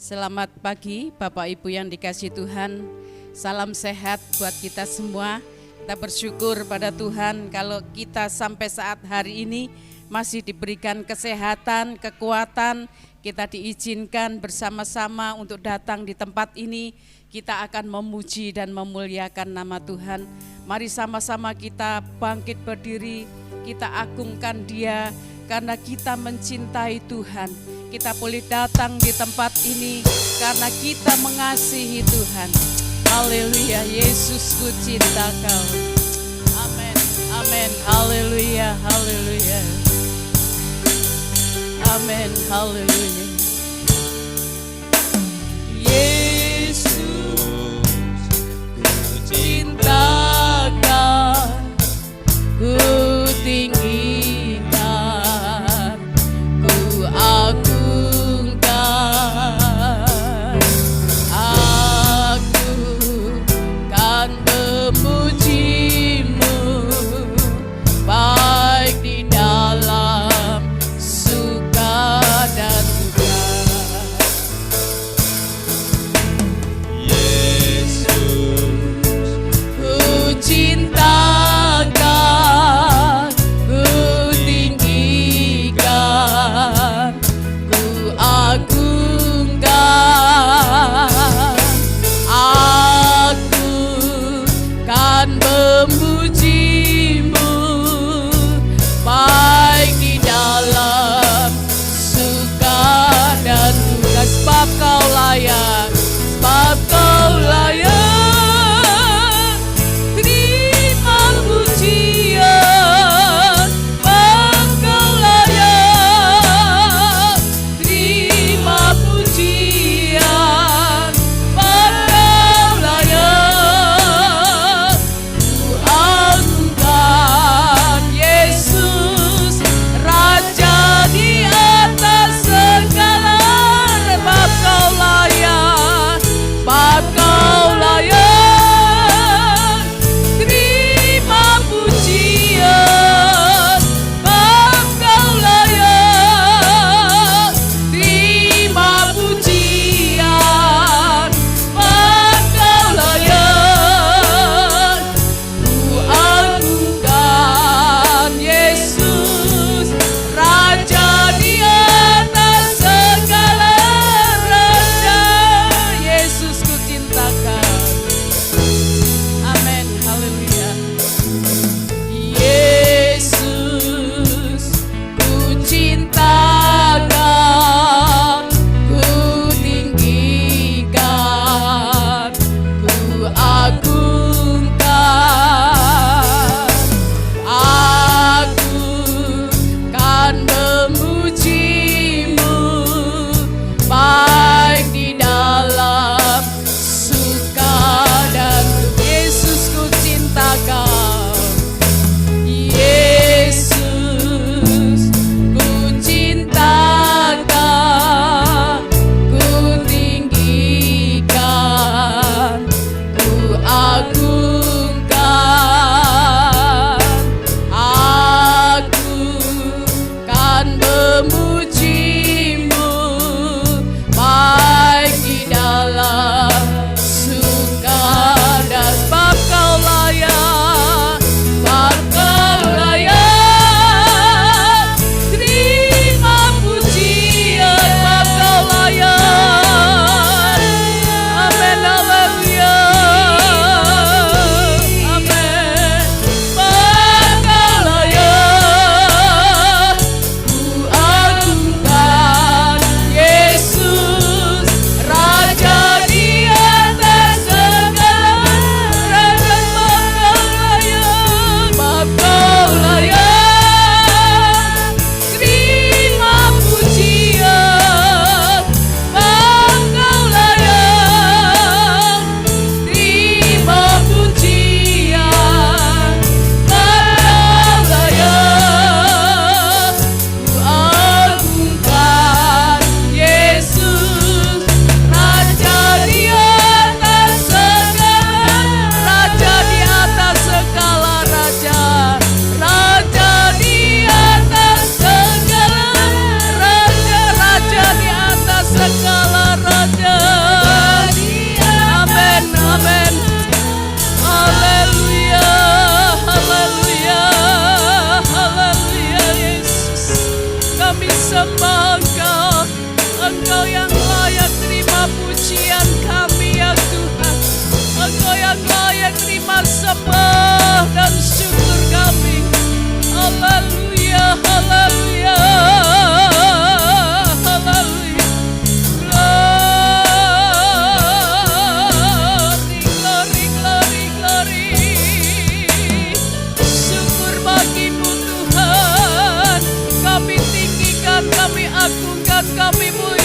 Selamat pagi Bapak Ibu yang dikasihi Tuhan. Salam sehat buat kita semua. Kita bersyukur pada Tuhan kalau kita sampai saat hari ini masih diberikan kesehatan, kekuatan. Kita diizinkan bersama-sama untuk datang di tempat ini. Kita akan memuji dan memuliakan nama Tuhan. Mari sama-sama kita bangkit berdiri, kita agungkan Dia karena kita mencintai Tuhan. Kita boleh datang di tempat ini karena kita mengasihi Tuhan. Haleluya, Yesus ku cinta Kau. Amin, amin, haleluya, haleluya. Amin, haleluya. Yesus ku cinta Kau, ku tinggikan, ku agungkan, aku kan memuji-Mu baik di dalam suka dan duka.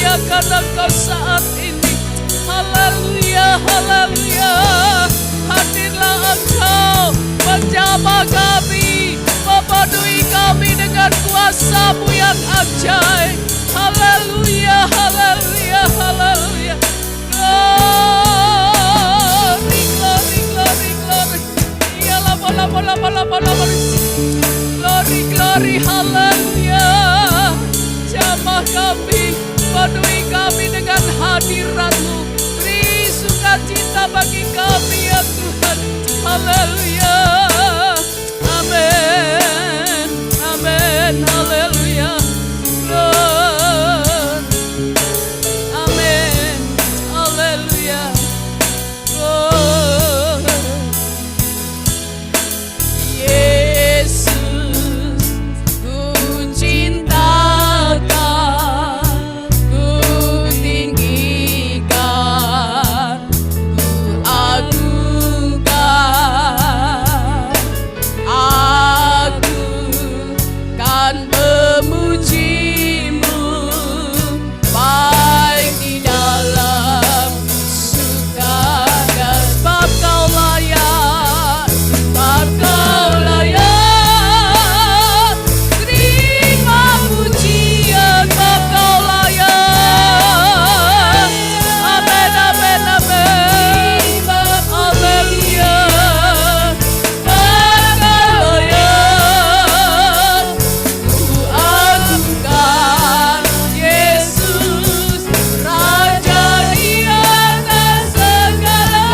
memuliakan Engkau saat ini. Haleluya, haleluya. Hadirlah Engkau menjamah kami, memenuhi kami dengan kuasa-Mu yang ajaib. Haleluya, haleluya, haleluya. Glory, glory, glory, glory. Iyalah, bola, bola, bola, bola, bola. Glory, glory, haleluya. Jamah kami, penuhi kami dengan hadirat-Mu. Beri sukacita bagi kami ya Tuhan. Haleluya. Amin, amin, haleluya. Amin, haleluya. Yesus, ku cintakan, ku tinggikan, ku agungkan. Aku kan memuji-Mu, baik di dalam suka dan sebab Kau layak, sebab Kau layak. Terima pujian, sebab Kau layak. Amin, amin, amin. Haleluya. Sebab Kau layak, ku agungkan Yesus, Raja di atas segala.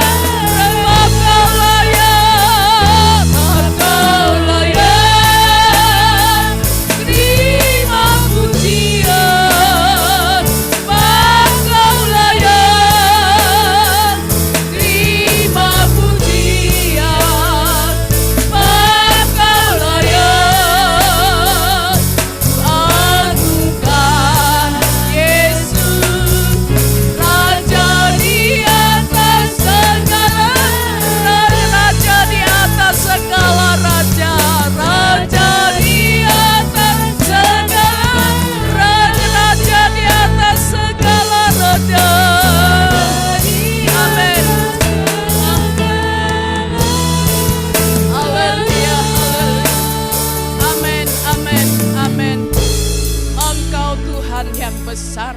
Sebab Kau layak, sebab Kau layak. Terima pujian, sebab Kau layak. Terima pujian, sebab Kau layak. Ku agungkan Yesus, Raja di atas segala. Raja di atas segala raja, Raja di atas segala raja, Raja di atas segala raja. Amin. Haleluya, haleluya. Amin, amin, amin. Engkau Tuhan yang besar,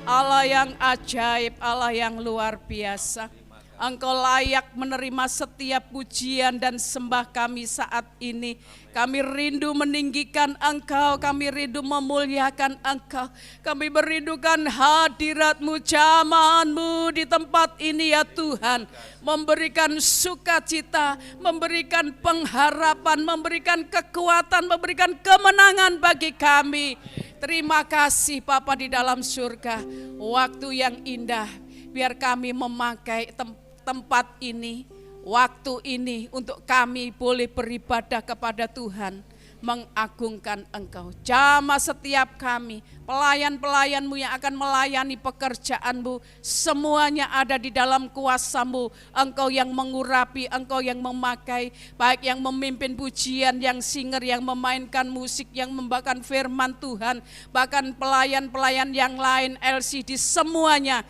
Allah yang ajaib, Allah yang luar biasa. Engkau layak menerima setiap pujian dan sembah kami saat ini. Kami rindu meninggikan Engkau, kami rindu memuliakan Engkau. Kami merindukan hadirat-Mu, jamahan-Mu di tempat ini ya Tuhan. Memberikan sukacita, memberikan pengharapan, memberikan kekuatan, memberikan kemenangan bagi kami. Terima kasih Bapa di dalam surga. Waktu yang indah, biar kami memakai tempat ini, waktu ini untuk kami boleh beribadah kepada Tuhan, mengagungkan Engkau. Jamah setiap kami, pelayan-pelayan-Mu yang akan melayani pekerjaan-Mu, semuanya ada di dalam kuasa-Mu. Engkau yang mengurapi, Engkau yang memakai, baik yang memimpin pujian, yang singer, yang memainkan musik, yang membawakan firman Tuhan, bahkan pelayan-pelayan yang lain, LCD, semuanya,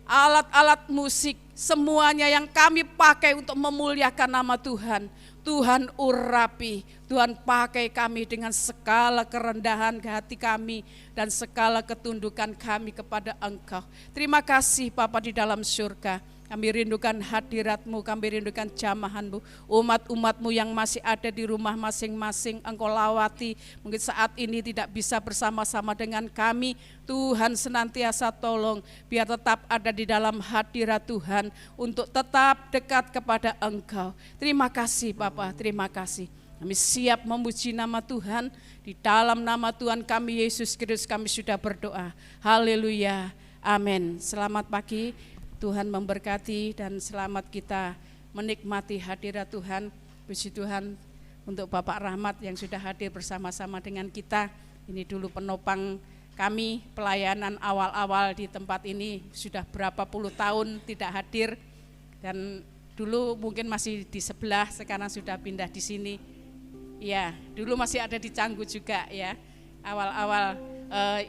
alat-alat musik, semuanya yang kami pakai untuk memuliakan nama Tuhan. Tuhan urapi, Tuhan pakai kami dengan segala kerendahan hati kami dan segala ketundukan kami kepada Engkau. Terima kasih Bapa di dalam surga. Kami rindukan hadirat-Mu, kami rindukan jamahan-Mu, umat-umat-Mu yang masih ada di rumah masing-masing. Engkau lawati, mungkin saat ini tidak bisa bersama-sama dengan kami. Tuhan senantiasa tolong, biar tetap ada di dalam hadirat Tuhan, untuk tetap dekat kepada Engkau. Terima kasih Bapa, terima kasih. Kami siap memuji nama Tuhan, di dalam nama Tuhan kami Yesus Kristus kami sudah berdoa. Haleluya, amin. Selamat pagi. Tuhan memberkati dan selamat kita menikmati hadirat Tuhan. Puji Tuhan untuk Bapak Rahmat yang sudah hadir bersama-sama dengan kita. Ini dulu penopang kami, pelayanan awal-awal di tempat ini, sudah berapa puluh tahun tidak hadir. Dan dulu mungkin masih di sebelah, sekarang sudah pindah di sini. Ya, dulu masih ada di Canggu juga ya, awal-awal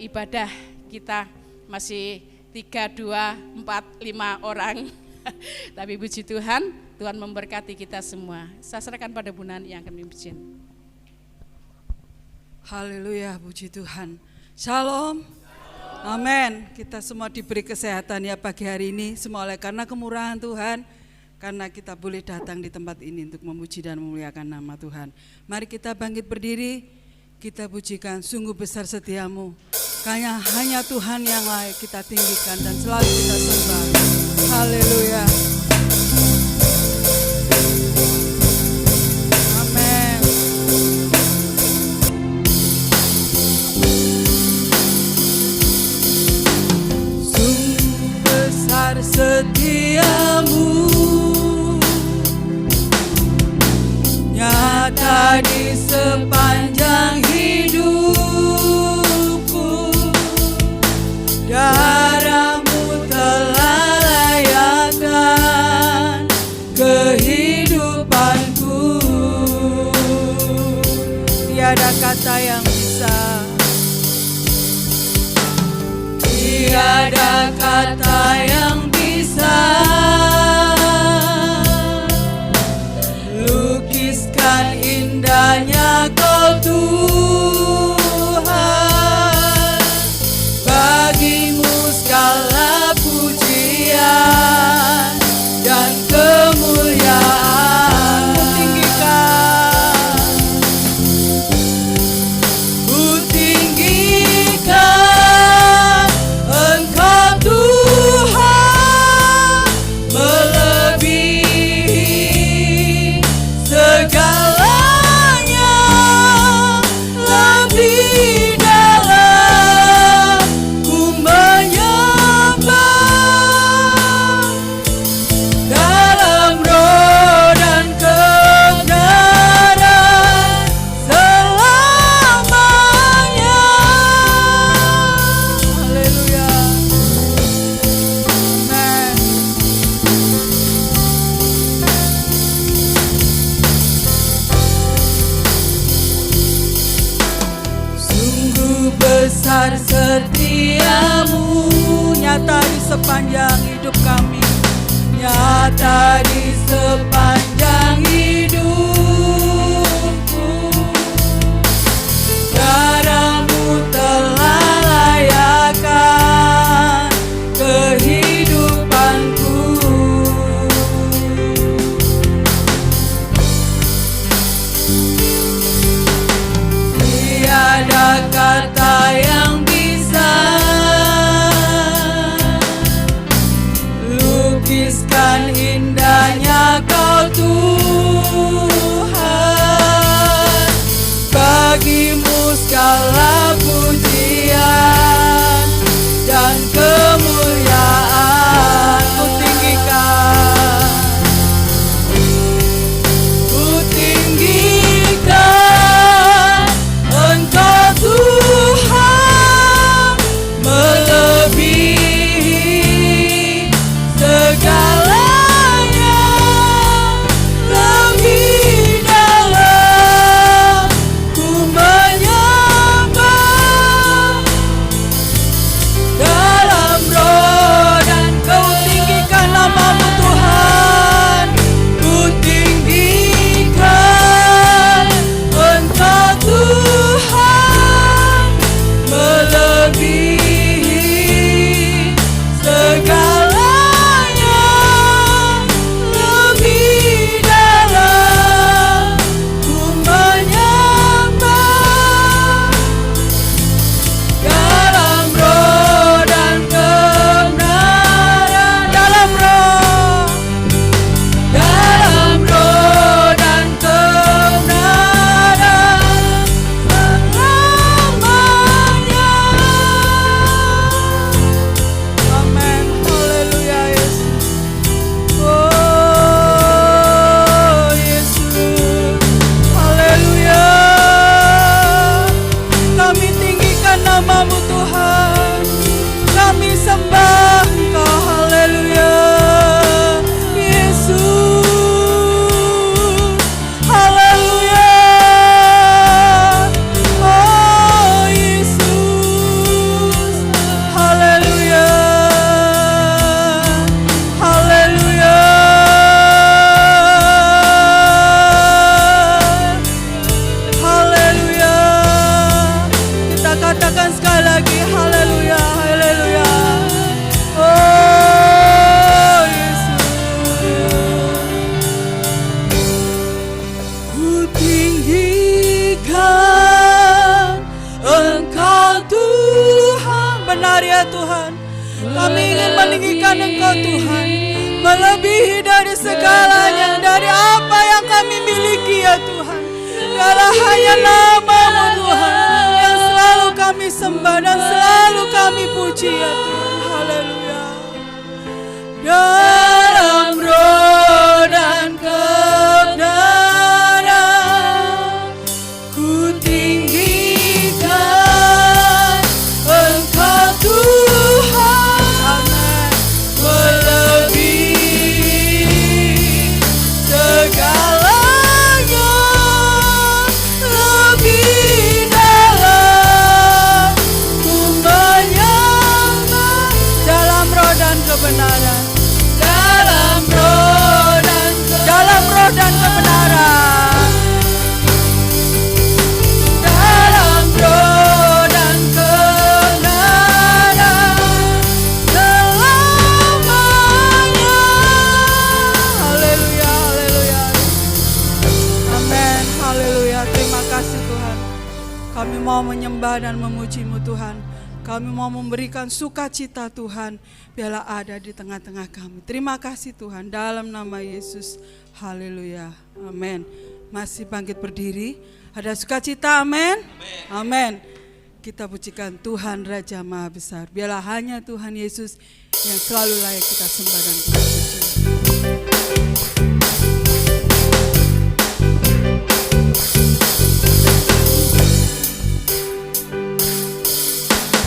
ibadah kita. masih 3, 2, 4, 5 orang. Tapi puji Tuhan, Tuhan memberkati kita semua. Saya serahkan pada Bu Nani yang akan memimpin. Haleluya, puji Tuhan. Shalom. Amin. Kita semua diberi kesehatan ya pagi hari ini. Semua oleh karena kemurahan Tuhan. Karena kita boleh datang di tempat ini untuk memuji dan memuliakan nama Tuhan. Mari kita bangkit berdiri. Kita pujikan, sungguh besar setiamu. Karena hanya Tuhan yang layak kita tinggikan dan selalu kita sembah. Haleluya. Amin. Sungguh besar setiamu, nyata di sepanjang hidupku. Darahmu telah layakkan kehidupanku. Tiada kata yang bisa, tiada kata yang bisa lukiskan indahnya Kau Tuhan. Bagimu segala pujian dan kemuliaan ku tinggikan Engkau Tuhan, melebihi segalanya, lebih dalam ku menyembah dalam roh dan kebenaran selamanya. Haleluya. Amen. Sungguh besar setiamu, nyata di sepanjang hidup kami, nyata di sepanjang hidupku. Darahmu telah layakkan kehidupanku. Tiada kata yang bisa lukiskan indahnya Kau Kami ingin meninggikan Engkau Tuhan, melebihi dari segalanya, dari apa yang kami miliki ya Tuhan. Biarlah hanya nama-Mu Tuhan yang selalu kami sembah dan selalu kami puji ya Tuhan. Haleluya. Dalam roh dan kebenaran ku tinggikan Engkau Tuhan, melebihi segalanya, lebih dalam ku menyembah dalam roh dan kebenaran, dalam roh dan kebenaran, dalam roh dan kebenaran selamanya. Haleluya, haleluya. Amin, haleluya. Terima kasih Tuhan. Kami mau menyembah dan memuji-Mu Tuhan. Kami mau memberikan sukacita Tuhan, biarlah ada di tengah-tengah kami. Terima kasih Tuhan, dalam nama Yesus. Haleluya, amin. Masih bangkit berdiri, ada sukacita, amin. Amin. Kita pujikan Tuhan Raja Maha Besar. Biarlah hanya Tuhan Yesus yang selalu layak kita sembah dan kita puji.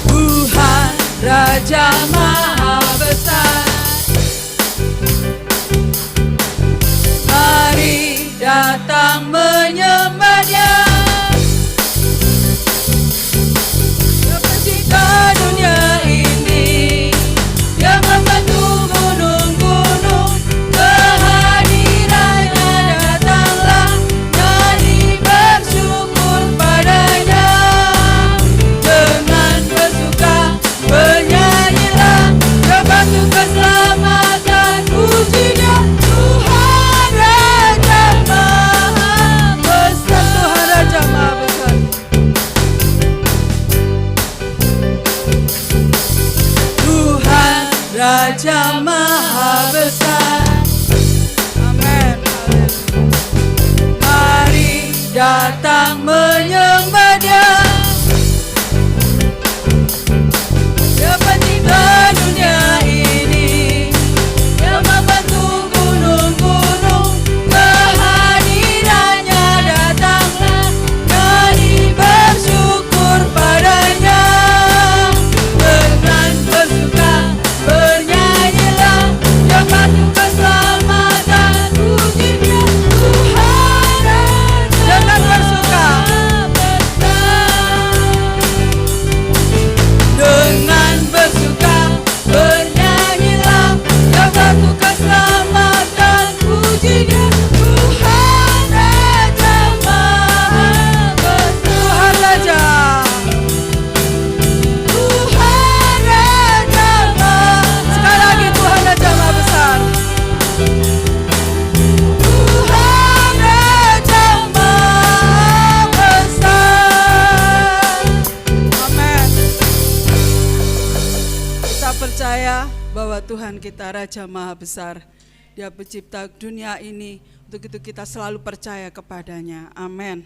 Tuhan Raja Maha Besar, mari datang menyembah-Nya. Pencipta dunia ini, yang membantu gunung-gunung, kehadirannya datanglah, nyanyi bersyukur padanya. Dengan bersuka bernyanyilah, terbantu keselamatan, pujinya Tuhan Raja Maha Besar. Tuhan Raja Maha Besar. Tuhan Raja Maha Besar. Amin. Mari datang menyembah-Nya. Dia pencipta dunia ini, yang membantu gunung-gunung, kehadirannya datanglah, nyanyi bersyukur padanya. Dengan bersuka bernyanyilah, yang bantu keselamatan, pujinya Tuhan Raja. Dengan bersuka dengan bersuka bernyanyilah, yang bantu keselamatan, pujinya Tuhan Raja Maha Besar. Tuhan Raja, Tuhan Raja Maha. Sekali lagi, Tuhan Raja Maha Besar. Tuhan Raja Maha Besar. Amin. Kita percaya bahwa Tuhan kita Raja Maha Besar. Dia pencipta dunia ini. Untuk itu kita selalu percaya kepadanya. Amin.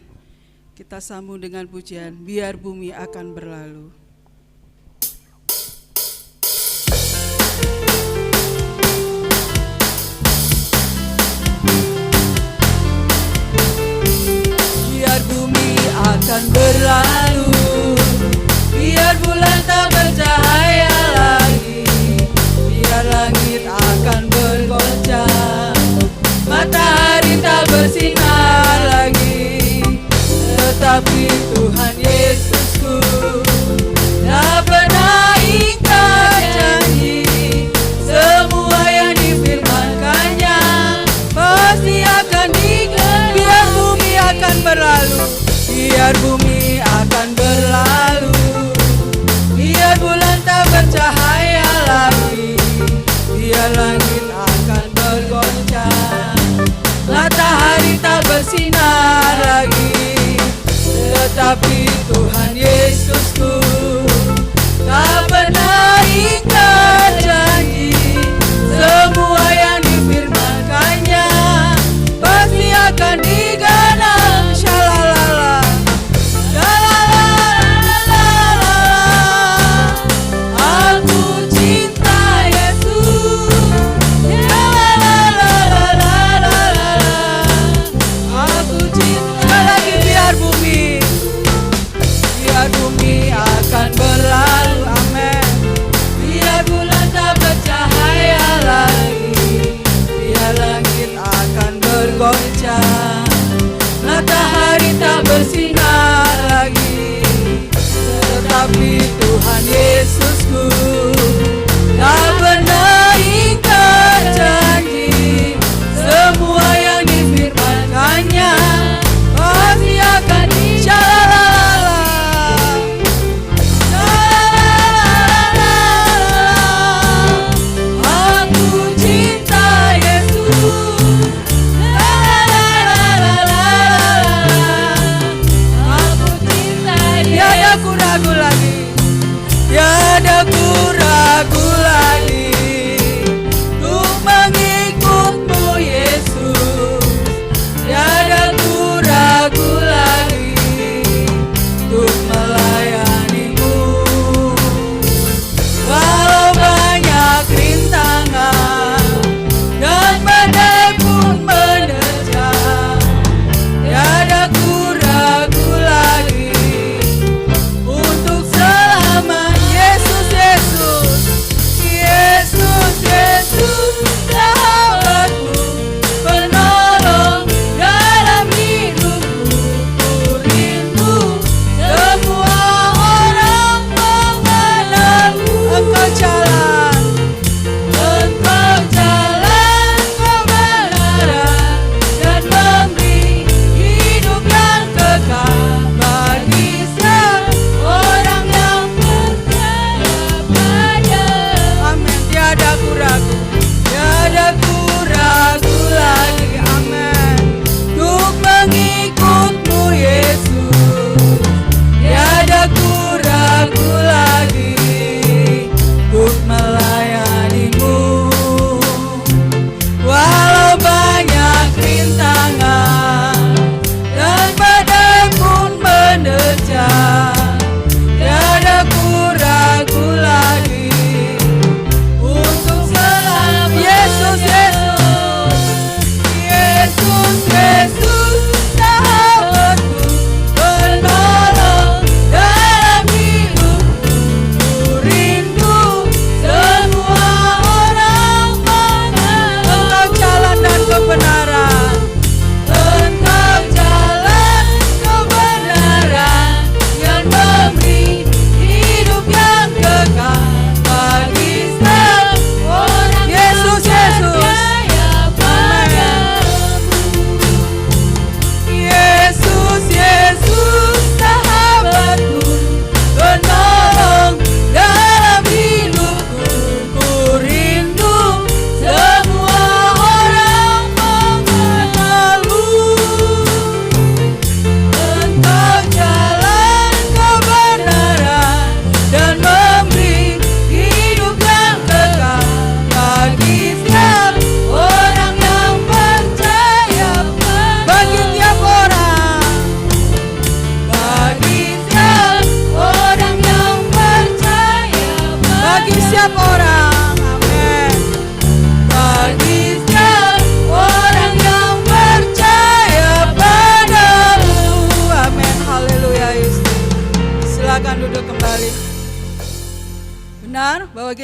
Kita sambung dengan pujian, biar bumi akan berlalu. Biar bumi akan berlalu, biar bulan tak bercahaya lagi, biar langit akan bergoncang, matahari tak bersinar lagi, tetapi Tuhan Yesusku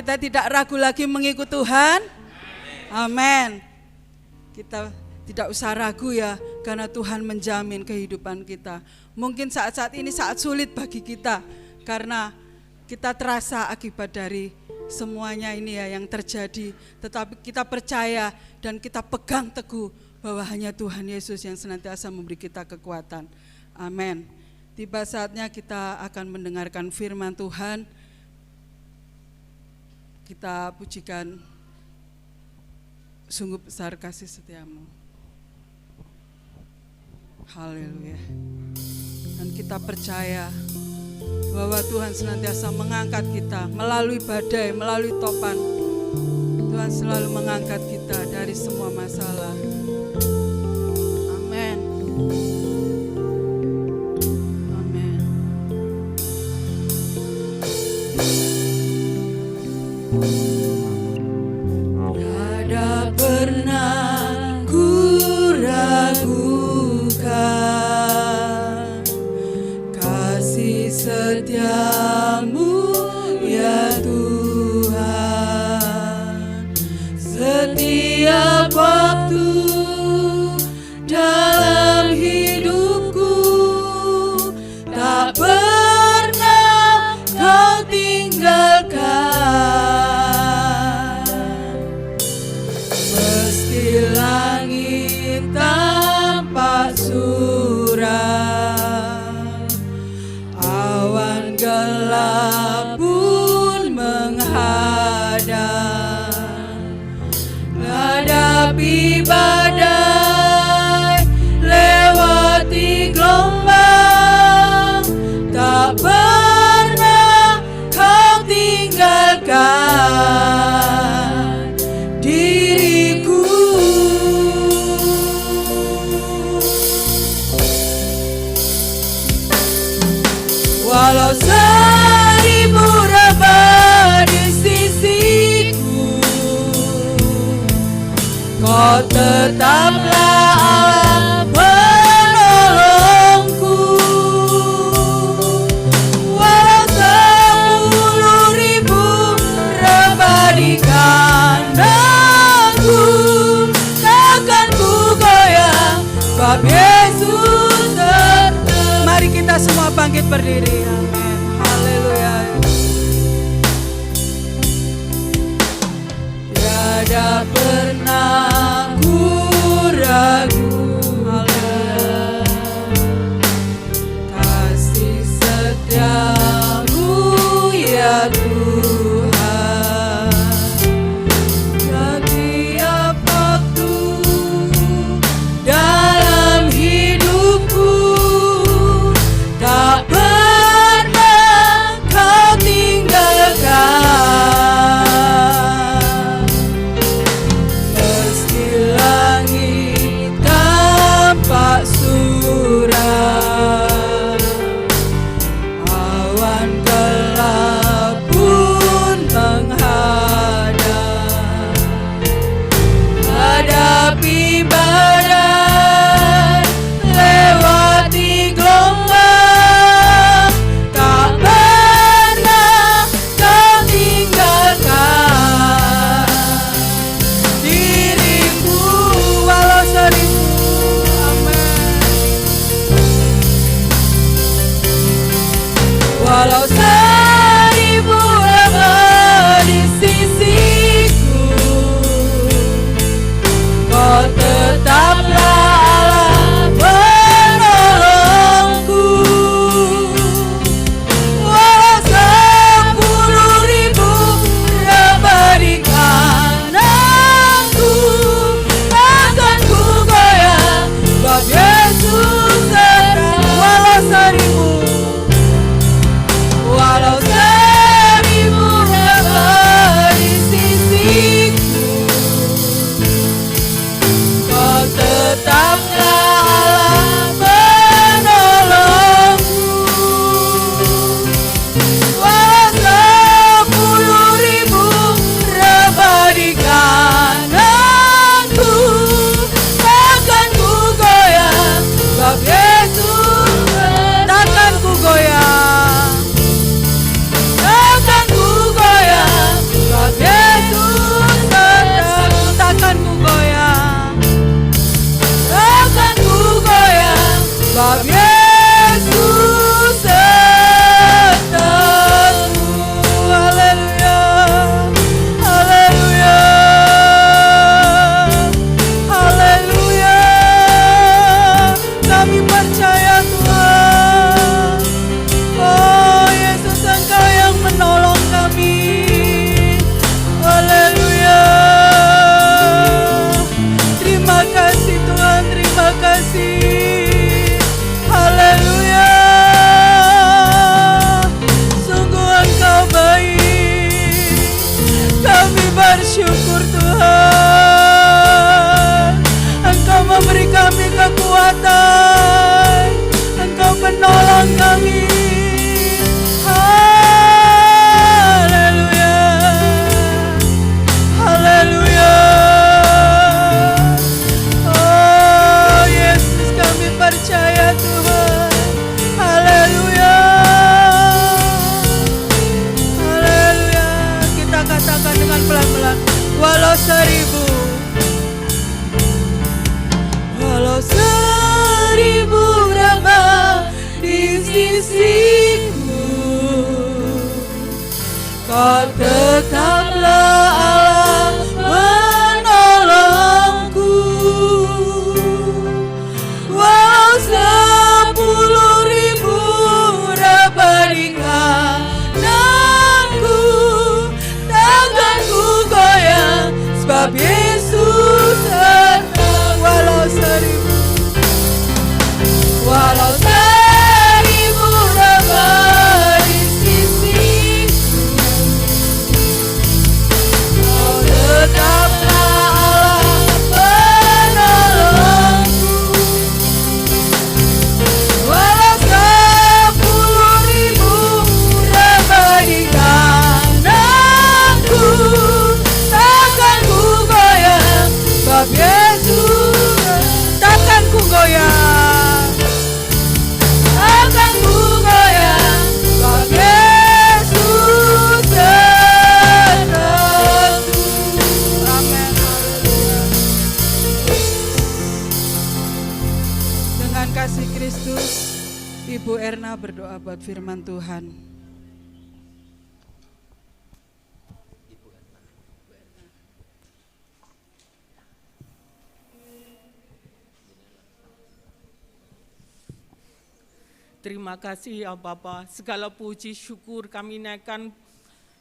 kita tidak ragu lagi mengikut Tuhan. Amin. Kita tidak usah ragu ya, karena Tuhan menjamin kehidupan kita. Mungkin saat-saat ini saat sulit bagi kita, karena kita terasa akibat dari semuanya ini ya yang terjadi. Tetapi kita percaya dan kita pegang teguh bahwa hanya Tuhan Yesus yang senantiasa memberi kita kekuatan. Amin. Tiba saatnya kita akan mendengarkan firman Tuhan. Kita pujikan sungguh besar kasih setiamu. Haleluya. Dan kita percaya bahwa Tuhan senantiasa mengangkat kita melalui badai, melalui topan. Tuhan selalu mengangkat kita dari semua masalah. Amin. Amin. Tiada pernah ku ragukan kasih setiamu ya Tuhan. Setiap waktu dalam hidupku tak pernah kau tinggalkan. Meski langit tampak suram, awan gelap pun menghadang, hadapi badai, lewati gelombang, tak pernah kau tinggalkan diriku. Walau seribu rebah di sisiku, kau tetaplah Allah penolongku. Walau 10.000 rebah di kananku, takkan ku goyah, sebab Yesus serta. Mari kita semua bangkit berdiri. Amin. Haleluya. Tiada pernah ku ragu. Haleluya. Kasih setiamu ya Tuhan. Setiap waktu dalam hidupku tak pernah kau tinggalkan. bersyukur Tuhan. Engkau memberi kami kekuatan, Engkau penolong kami. Haleluya, haleluya. Oh Yesus, kami percaya Tuhan. Haleluya, haleluya. Kita katakan dengan pelan-pelan, walau seribu rebah di sisiku, Kau tetaplah Allah penolongku. Walau 10.000 rebah di kananku, takkan ku goyah, sebab Yesus serta. Walau 1000 rebah di sisiku, Kau tetaplah Allah penolongku. Walau 10.000 rebah di kananku, takkan ku goyah, sebab Yesus takkan ku goyah, takkan ku goyah, sebab Yesus sertaku. Amin. Dengan kasih Kristus, Ibu Erna berdoa buat firman Tuhan. Terima kasih ya Bapa, segala puji syukur kami naikkan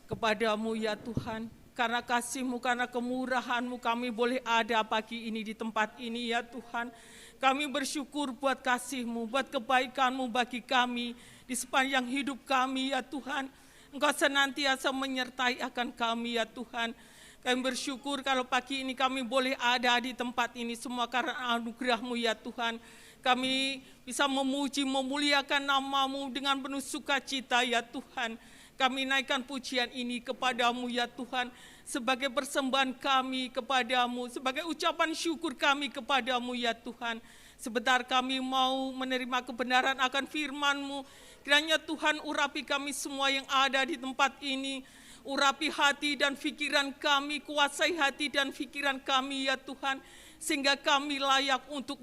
kepadamu ya Tuhan. Karena kasih-Mu, karena kemurahan-Mu kami boleh ada pagi ini di tempat ini ya Tuhan. Kami bersyukur buat kasih-Mu, buat kebaikan-Mu bagi kami di sepanjang hidup kami ya Tuhan. Engkau senantiasa menyertai akan kami ya Tuhan. Kami bersyukur kalau pagi ini kami boleh ada di tempat ini semua karena anugerah-Mu ya Tuhan. Kami bisa memuji, memuliakan nama-Mu dengan penuh sukacita ya Tuhan. Kami naikkan pujian ini kepadamu ya Tuhan, sebagai persembahan kami kepadamu, sebagai ucapan syukur kami kepadamu ya Tuhan. Sebentar kami mau menerima kebenaran akan firman-Mu. Kiranya Tuhan urapi kami semua yang ada di tempat ini. Urapi hati dan pikiran kami, kuasai hati dan pikiran kami ya Tuhan. Sehingga kami layak untuk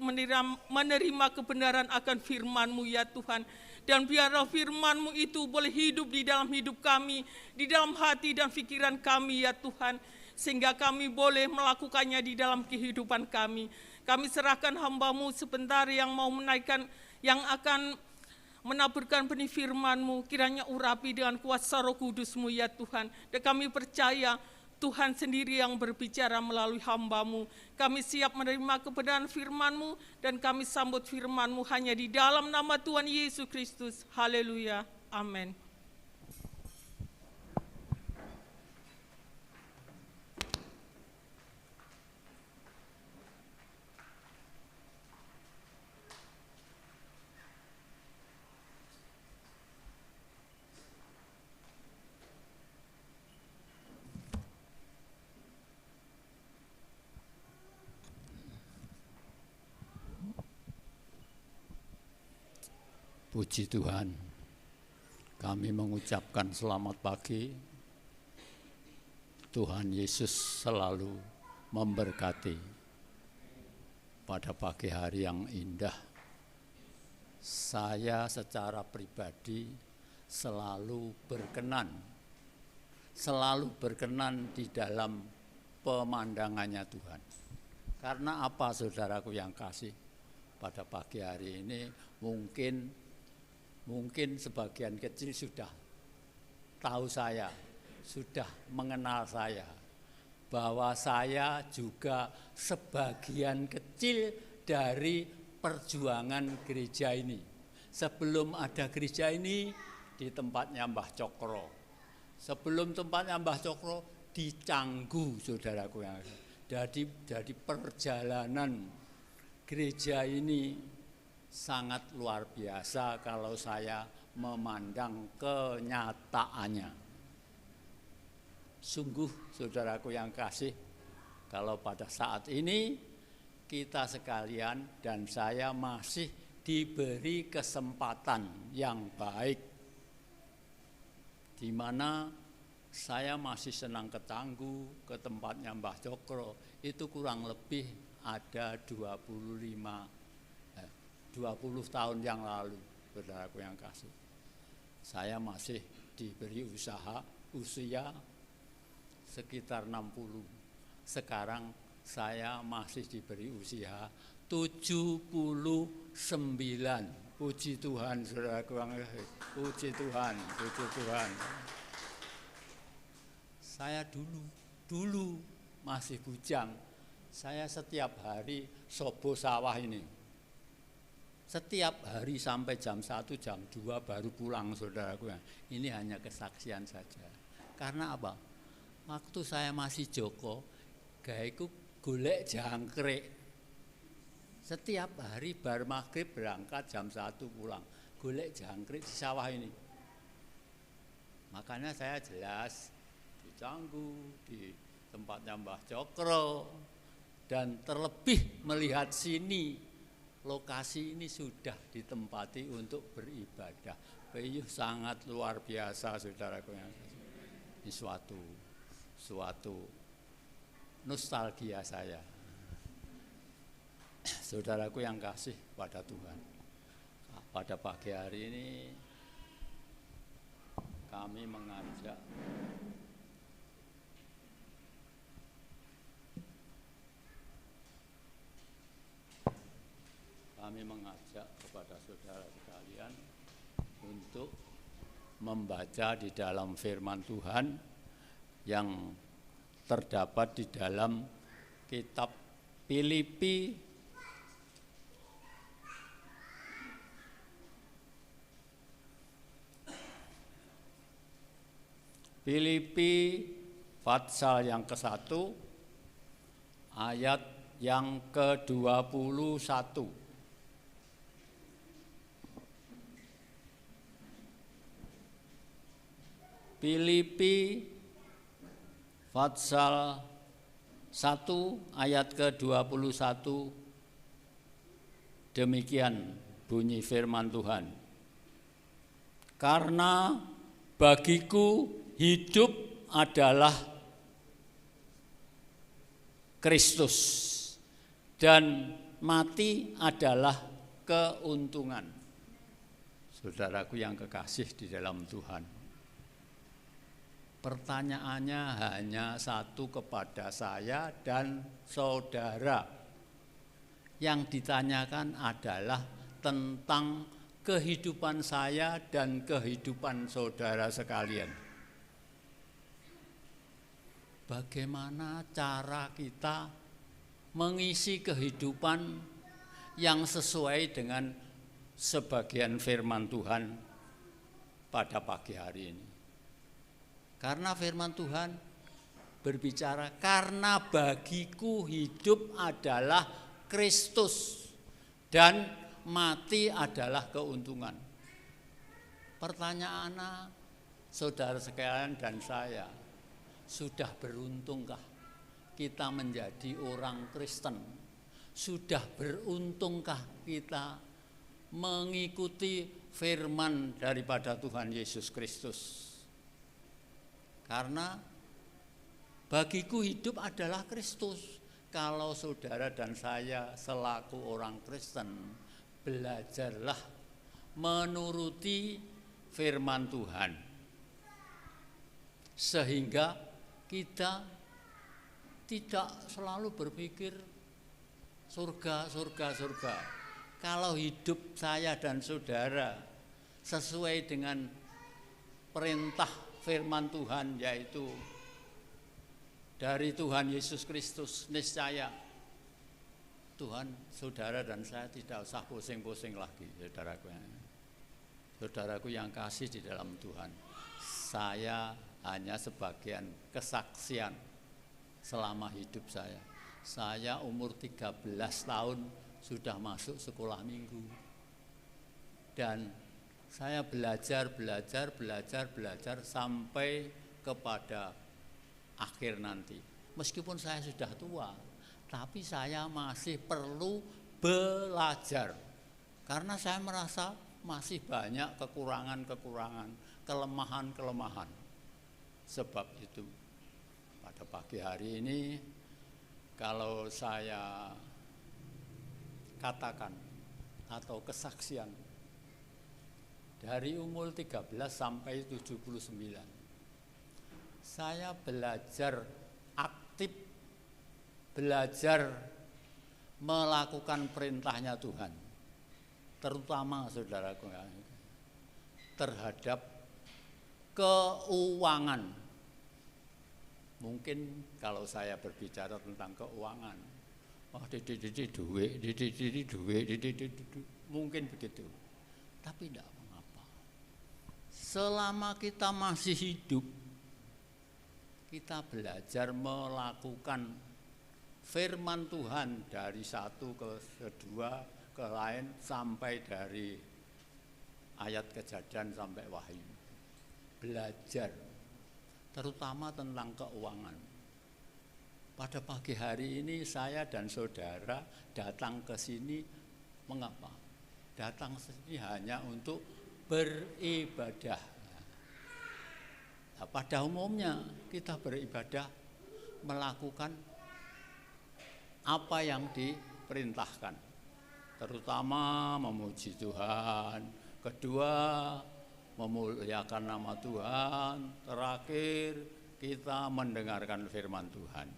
menerima kebenaran akan firman-Mu ya Tuhan. Dan biarlah firman-Mu itu boleh hidup di dalam hidup kami, di dalam hati dan pikiran kami ya Tuhan. Sehingga kami boleh melakukannya di dalam kehidupan kami. Kami serahkan hamba-Mu sebentar yang mau menaikkan, yang akan menaburkan benih firman-Mu. Kiranya urapi dengan kuasa Roh Kudus-Mu ya Tuhan. Dan kami percaya Tuhan sendiri yang berbicara melalui hamba-Mu. Kami siap menerima kebenaran firman-Mu dan kami sambut firman-Mu hanya di dalam nama Tuhan Yesus Kristus. Haleluya. Amin. Puji Tuhan, kami mengucapkan selamat pagi. Tuhan Yesus selalu memberkati pada pagi hari yang indah. Saya secara pribadi selalu berkenan di dalam pemandangannya Tuhan. Karena apa saudaraku yang kasih? Pada pagi hari ini mungkin sebagian kecil sudah tahu saya, sudah mengenal saya, bahwa saya juga sebagian kecil dari perjuangan gereja ini. Sebelum ada gereja ini di tempatnya Mbah Cokro. Sebelum tempatnya Mbah Cokro di Canggu, saudaraku yang jadi perjalanan gereja ini sangat luar biasa kalau saya memandang kenyataannya. Sungguh saudaraku yang kasih, kalau pada saat ini kita sekalian dan saya masih diberi kesempatan yang baik, di mana saya masih senang ke Canggu, ke tempatnya Mbah Cokro, itu kurang lebih ada 20 tahun yang lalu, saudaraku yang kasih. Saya masih diberi usia sekitar 60. Sekarang saya masih diberi usia 79. Puji Tuhan, saudaraku yang kasih. Puji Tuhan, puji Tuhan. Saya dulu masih bujang. Saya setiap hari sobo sawah ini. Setiap hari sampai jam 1, jam 2 baru pulang, saudaraku. Ini hanya kesaksian saja. Karena apa? Waktu saya masih Joko, gaiku golek jangkrik. Setiap hari bar maghrib berangkat jam 1 pulang. Golek jangkrik di sawah ini. Makanya saya jelas di Canggu, di tempatnya Mbah Cokro, dan terlebih melihat sini, lokasi ini sudah ditempati untuk beribadah. Ini sangat luar biasa, saudaraku yang kasih. Ini suatu nostalgia saya. Saudaraku yang kasih pada Tuhan, pada pagi hari ini kami mengajak kepada saudara sekalian untuk membaca di dalam firman Tuhan yang terdapat di dalam kitab Filipi pasal yang ke-1 ayat yang ke-21. Filipi pasal 1 ayat ke-21, demikian bunyi firman Tuhan. Karena bagiku hidup adalah Kristus dan mati adalah keuntungan. Saudaraku yang kekasih di dalam Tuhan, pertanyaannya hanya satu kepada saya dan saudara. Yang ditanyakan adalah tentang kehidupan saya dan kehidupan saudara sekalian. Bagaimana cara kita mengisi kehidupan yang sesuai dengan sebagian firman Tuhan pada pagi hari ini. Karena firman Tuhan berbicara, karena bagiku hidup adalah Kristus dan mati adalah keuntungan. Pertanyaannya, saudara sekalian dan saya, sudah beruntungkah kita menjadi orang Kristen? Sudah beruntungkah kita mengikuti firman daripada Tuhan Yesus Kristus? Karena bagiku hidup adalah Kristus. Kalau saudara dan saya selaku orang Kristen, belajarlah menuruti firman Tuhan, sehingga kita tidak selalu berpikir surga. Kalau hidup saya dan saudara sesuai dengan perintah firman Tuhan, yaitu dari Tuhan Yesus Kristus, niscaya Tuhan, saudara dan saya tidak usah pusing-pusing lagi, saudaraku. Saudaraku yang kasih di dalam Tuhan, saya hanya sebagian kesaksian selama hidup saya. Saya umur 13 tahun sudah masuk sekolah minggu. Dan saya belajar sampai kepada akhir nanti. Meskipun saya sudah tua, tapi saya masih perlu belajar. Karena saya merasa masih banyak kekurangan-kekurangan, kelemahan-kelemahan. Sebab itu, pada pagi hari ini, kalau saya katakan atau kesaksian, dari umur 13 sampai 79, saya belajar aktif, belajar melakukan perintahnya Tuhan, terutama saudaraku terhadap keuangan. Mungkin kalau saya berbicara tentang keuangan, duit, mungkin begitu. Tapi tidak mengapa. Selama kita masih hidup, kita belajar melakukan firman Tuhan dari satu ke kedua ke lain sampai dari ayat Kejadian sampai Wahyu. Belajar terutama tentang keuangan. Pada pagi hari ini saya dan saudara datang ke sini mengapa? Datang ke sini hanya untuk beribadah. Nah, pada umumnya kita beribadah melakukan apa yang diperintahkan, terutama memuji Tuhan, kedua memuliakan nama Tuhan, terakhir kita mendengarkan firman Tuhan.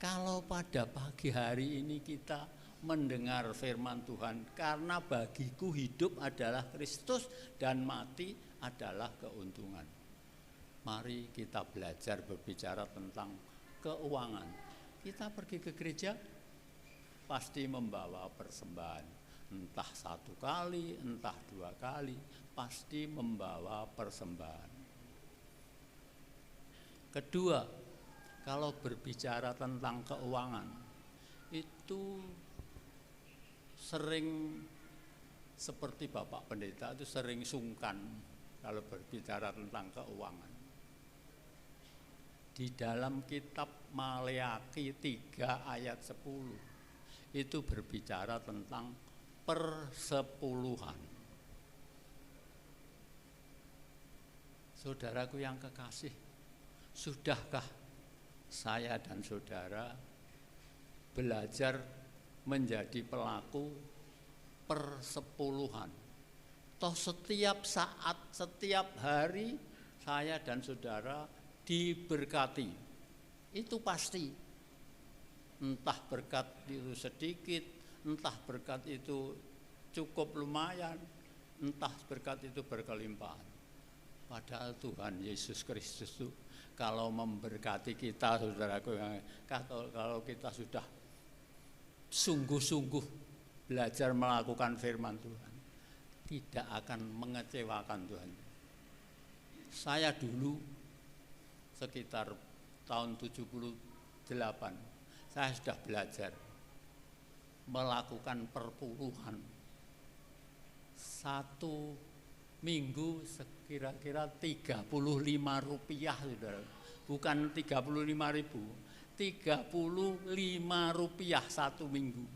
Kalau pada pagi hari ini kita mendengar firman Tuhan, karena bagiku hidup adalah Kristus dan mati adalah keuntungan. Mari kita belajar berbicara tentang keuangan. Kita pergi ke gereja pasti membawa persembahan, entah 1 kali, entah 2 kali, pasti membawa persembahan. Kedua, kalau berbicara tentang keuangan, itu sering seperti Bapak Pendeta itu sering sungkan kalau berbicara tentang keuangan. Di dalam kitab Maleakhi 3 ayat 10 itu berbicara tentang persepuluhan. Saudaraku yang kekasih, sudahkah saya dan saudara belajar menjadi pelaku persepuluhan? Toh setiap saat, setiap hari saya dan saudara diberkati, itu pasti. Entah berkat itu sedikit, entah berkat itu cukup lumayan, entah berkat itu berkelimpahan. Padahal Tuhan Yesus Kristus itu kalau memberkati kita, saudaraku, kalau kita sudah sungguh-sungguh belajar melakukan firman Tuhan, tidak akan mengecewakan Tuhan. Saya dulu sekitar tahun 78 saya sudah belajar melakukan perpuluhan. 1 minggu kira-kira 35 rupiah, saudara. Bukan 35.000, 35 rupiah 1 minggu.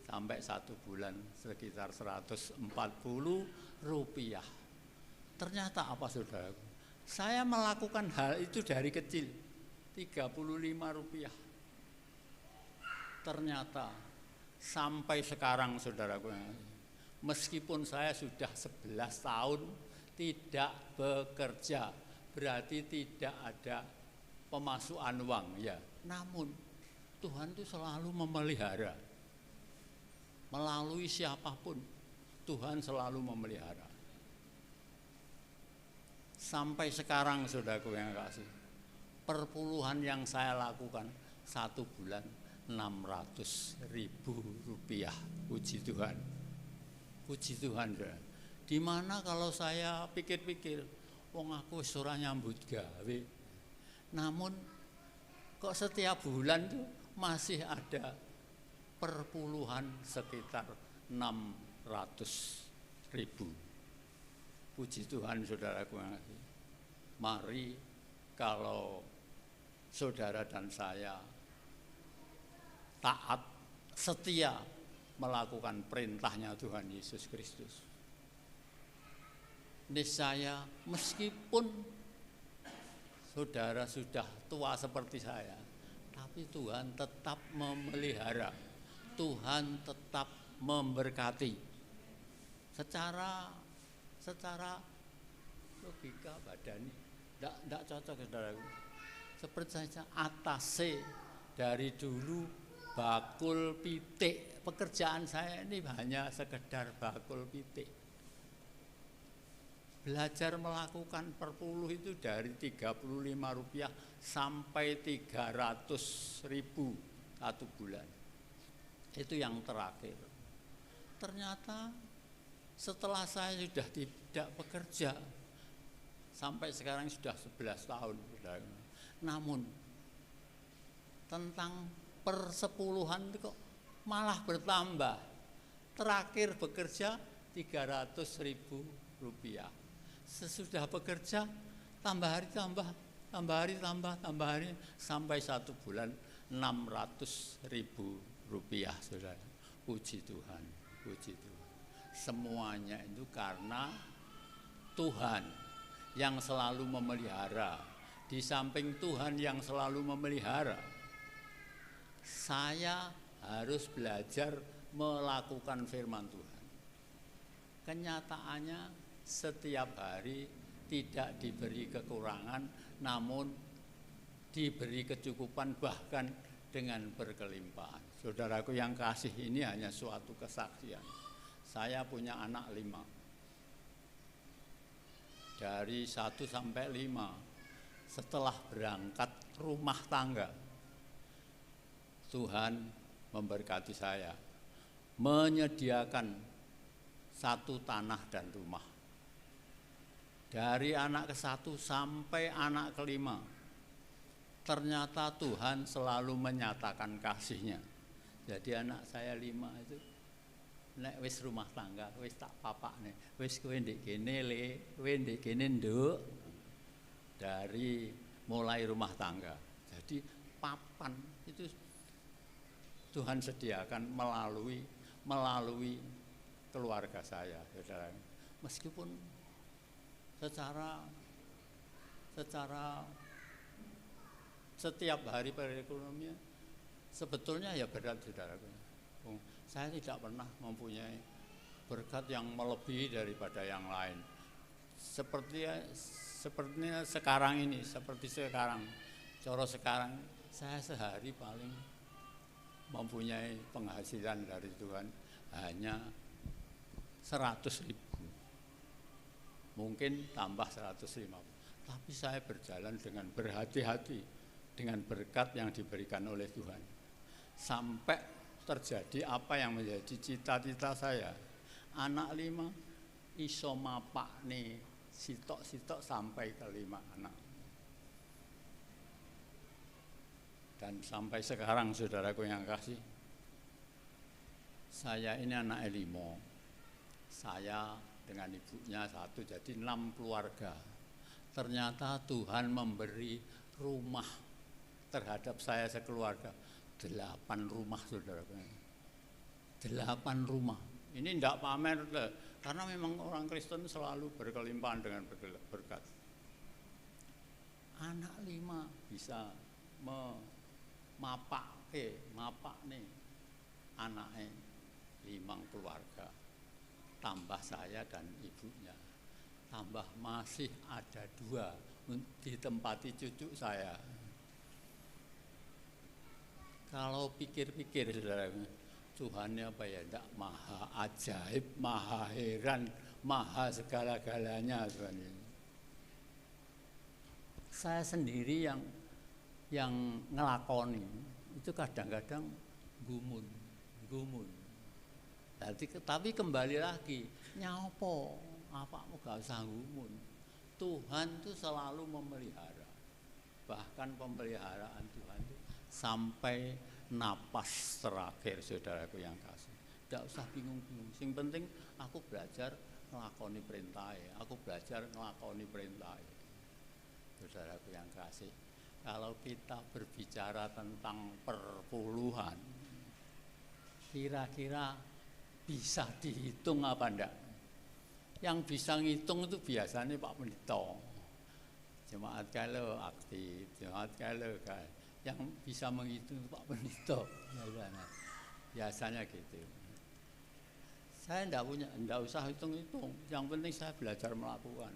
Sampai 1 bulan sekitar 140 rupiah. Ternyata apa, saudara? Saya melakukan hal itu dari kecil, 35 rupiah. Ternyata sampai sekarang, saudaraku, meskipun saya sudah 11 tahun tidak bekerja, berarti tidak ada pemasukan uang, ya. Namun Tuhan itu selalu memelihara. Melalui siapapun, Tuhan selalu memelihara. Sampai sekarang, saudaraku yang kasih, perpuluhan yang saya lakukan 1 bulan 600.000 rupiah. Puji Tuhan. Puji Tuhan. Dimana kalau saya pikir-pikir, wong aku wis ora nyambut gawe. Namun kok setiap bulan tuh masih ada perpuluhan sekitar 600.000. Puji Tuhan saudaraku yang kasih. Mari kalau saudara dan saya taat, setia melakukan perintahnya Tuhan Yesus Kristus, niscaya meskipun saudara sudah tua seperti saya, tapi Tuhan tetap memelihara, Tuhan tetap memberkati. Secara logika badani tidak cocok saudaraku. Seperti saja atase dari dulu bakul pitik, pekerjaan saya ini hanya sekedar bakul pitik. Belajar melakukan perpuluh itu dari Rp35 sampai Rp300.000 satu bulan. Itu yang terakhir. Ternyata setelah saya sudah tidak bekerja, sampai sekarang sudah 11 tahun. Namun tentang persepuluhan itu kok malah bertambah. Terakhir bekerja Rp300.000. Sesudah bekerja tambah hari tambah hari sampai satu bulan Rp600.000, saudara. Puji Tuhan, puji Tuhan. Semuanya itu karena Tuhan yang selalu memelihara. Di samping Tuhan yang selalu memelihara, saya harus belajar melakukan firman Tuhan. Kenyataannya setiap hari tidak diberi kekurangan, namun diberi kecukupan, bahkan dengan berkelimpahan. Saudaraku yang kasih, ini hanya suatu kesaksian. Saya punya anak 5. Dari 1 sampai 5, setelah berangkat rumah tangga, Tuhan memberkati saya, menyediakan satu tanah dan rumah. Dari anak ke-1 sampai anak ke-5, ternyata Tuhan selalu menyatakan kasih-Nya. Jadi anak saya 5 itu, nek wis rumah tangga, wis tak papakne, wis kowe ndek kene le, kowe ndek kene nduk. Dari mulai rumah tangga. Jadi papan itu Tuhan sediakan melalui keluarga saya, saudara. Meskipun secara setiap hari perekonomian sebetulnya ya berat, saudara. Saya tidak pernah mempunyai berkat yang melebihi daripada yang lain. Sepertinya sekarang ini, coro sekarang saya sehari paling mempunyai penghasilan dari Tuhan hanya 100.000, mungkin tambah 150. Tapi saya berjalan dengan berhati-hati dengan berkat yang diberikan oleh Tuhan, sampai terjadi apa yang menjadi cita-cita saya. Anak 5 iso mapak nih, sitok-sitok sampai ke 5 anak. Dan sampai sekarang saudaraku yang kasih, saya ini anak 5. Saya dengan ibunya 1, jadi 6 keluarga. Ternyata Tuhan memberi rumah terhadap saya sekeluarga. 8 rumah, saudaraku. 8 rumah. Ini tidak pamer, karena memang orang Kristen selalu berkelimpahan dengan berkat. Anak 5 bisa mapak nih anaknya 5 keluarga, tambah saya dan ibunya, tambah masih ada 2 ditempati cucu saya. Kalau pikir-pikir, saudara, Tuhan apa ya, tidak maha ajaib, maha heran, maha segala-galanya Tuhan ini. Saya sendiri yang ngelakoni itu kadang-kadang gumun. Jadi, tapi kembali lagi, nyapo, apa gak usah gumun. Tuhan itu selalu memelihara. Bahkan pemeliharaan Tuhan itu sampai napas terakhir, saudaraku yang kasih. Tidak usah bingung-bingung. Yang penting aku belajar ngelakoni perintah, aku belajar ngelakoni perintah. Saudaraku yang kasih, kalau kita berbicara tentang perpuluhan, kira-kira bisa dihitung apa enggak? Yang bisa ngitung itu biasanya Pak Pendeta. Jemaat kalau aktif, jemaat kalau kan. Yang bisa menghitung Pak Pendeta. Biasanya gitu. Saya enggak usah hitung-hitung. Yang penting saya belajar melakukan.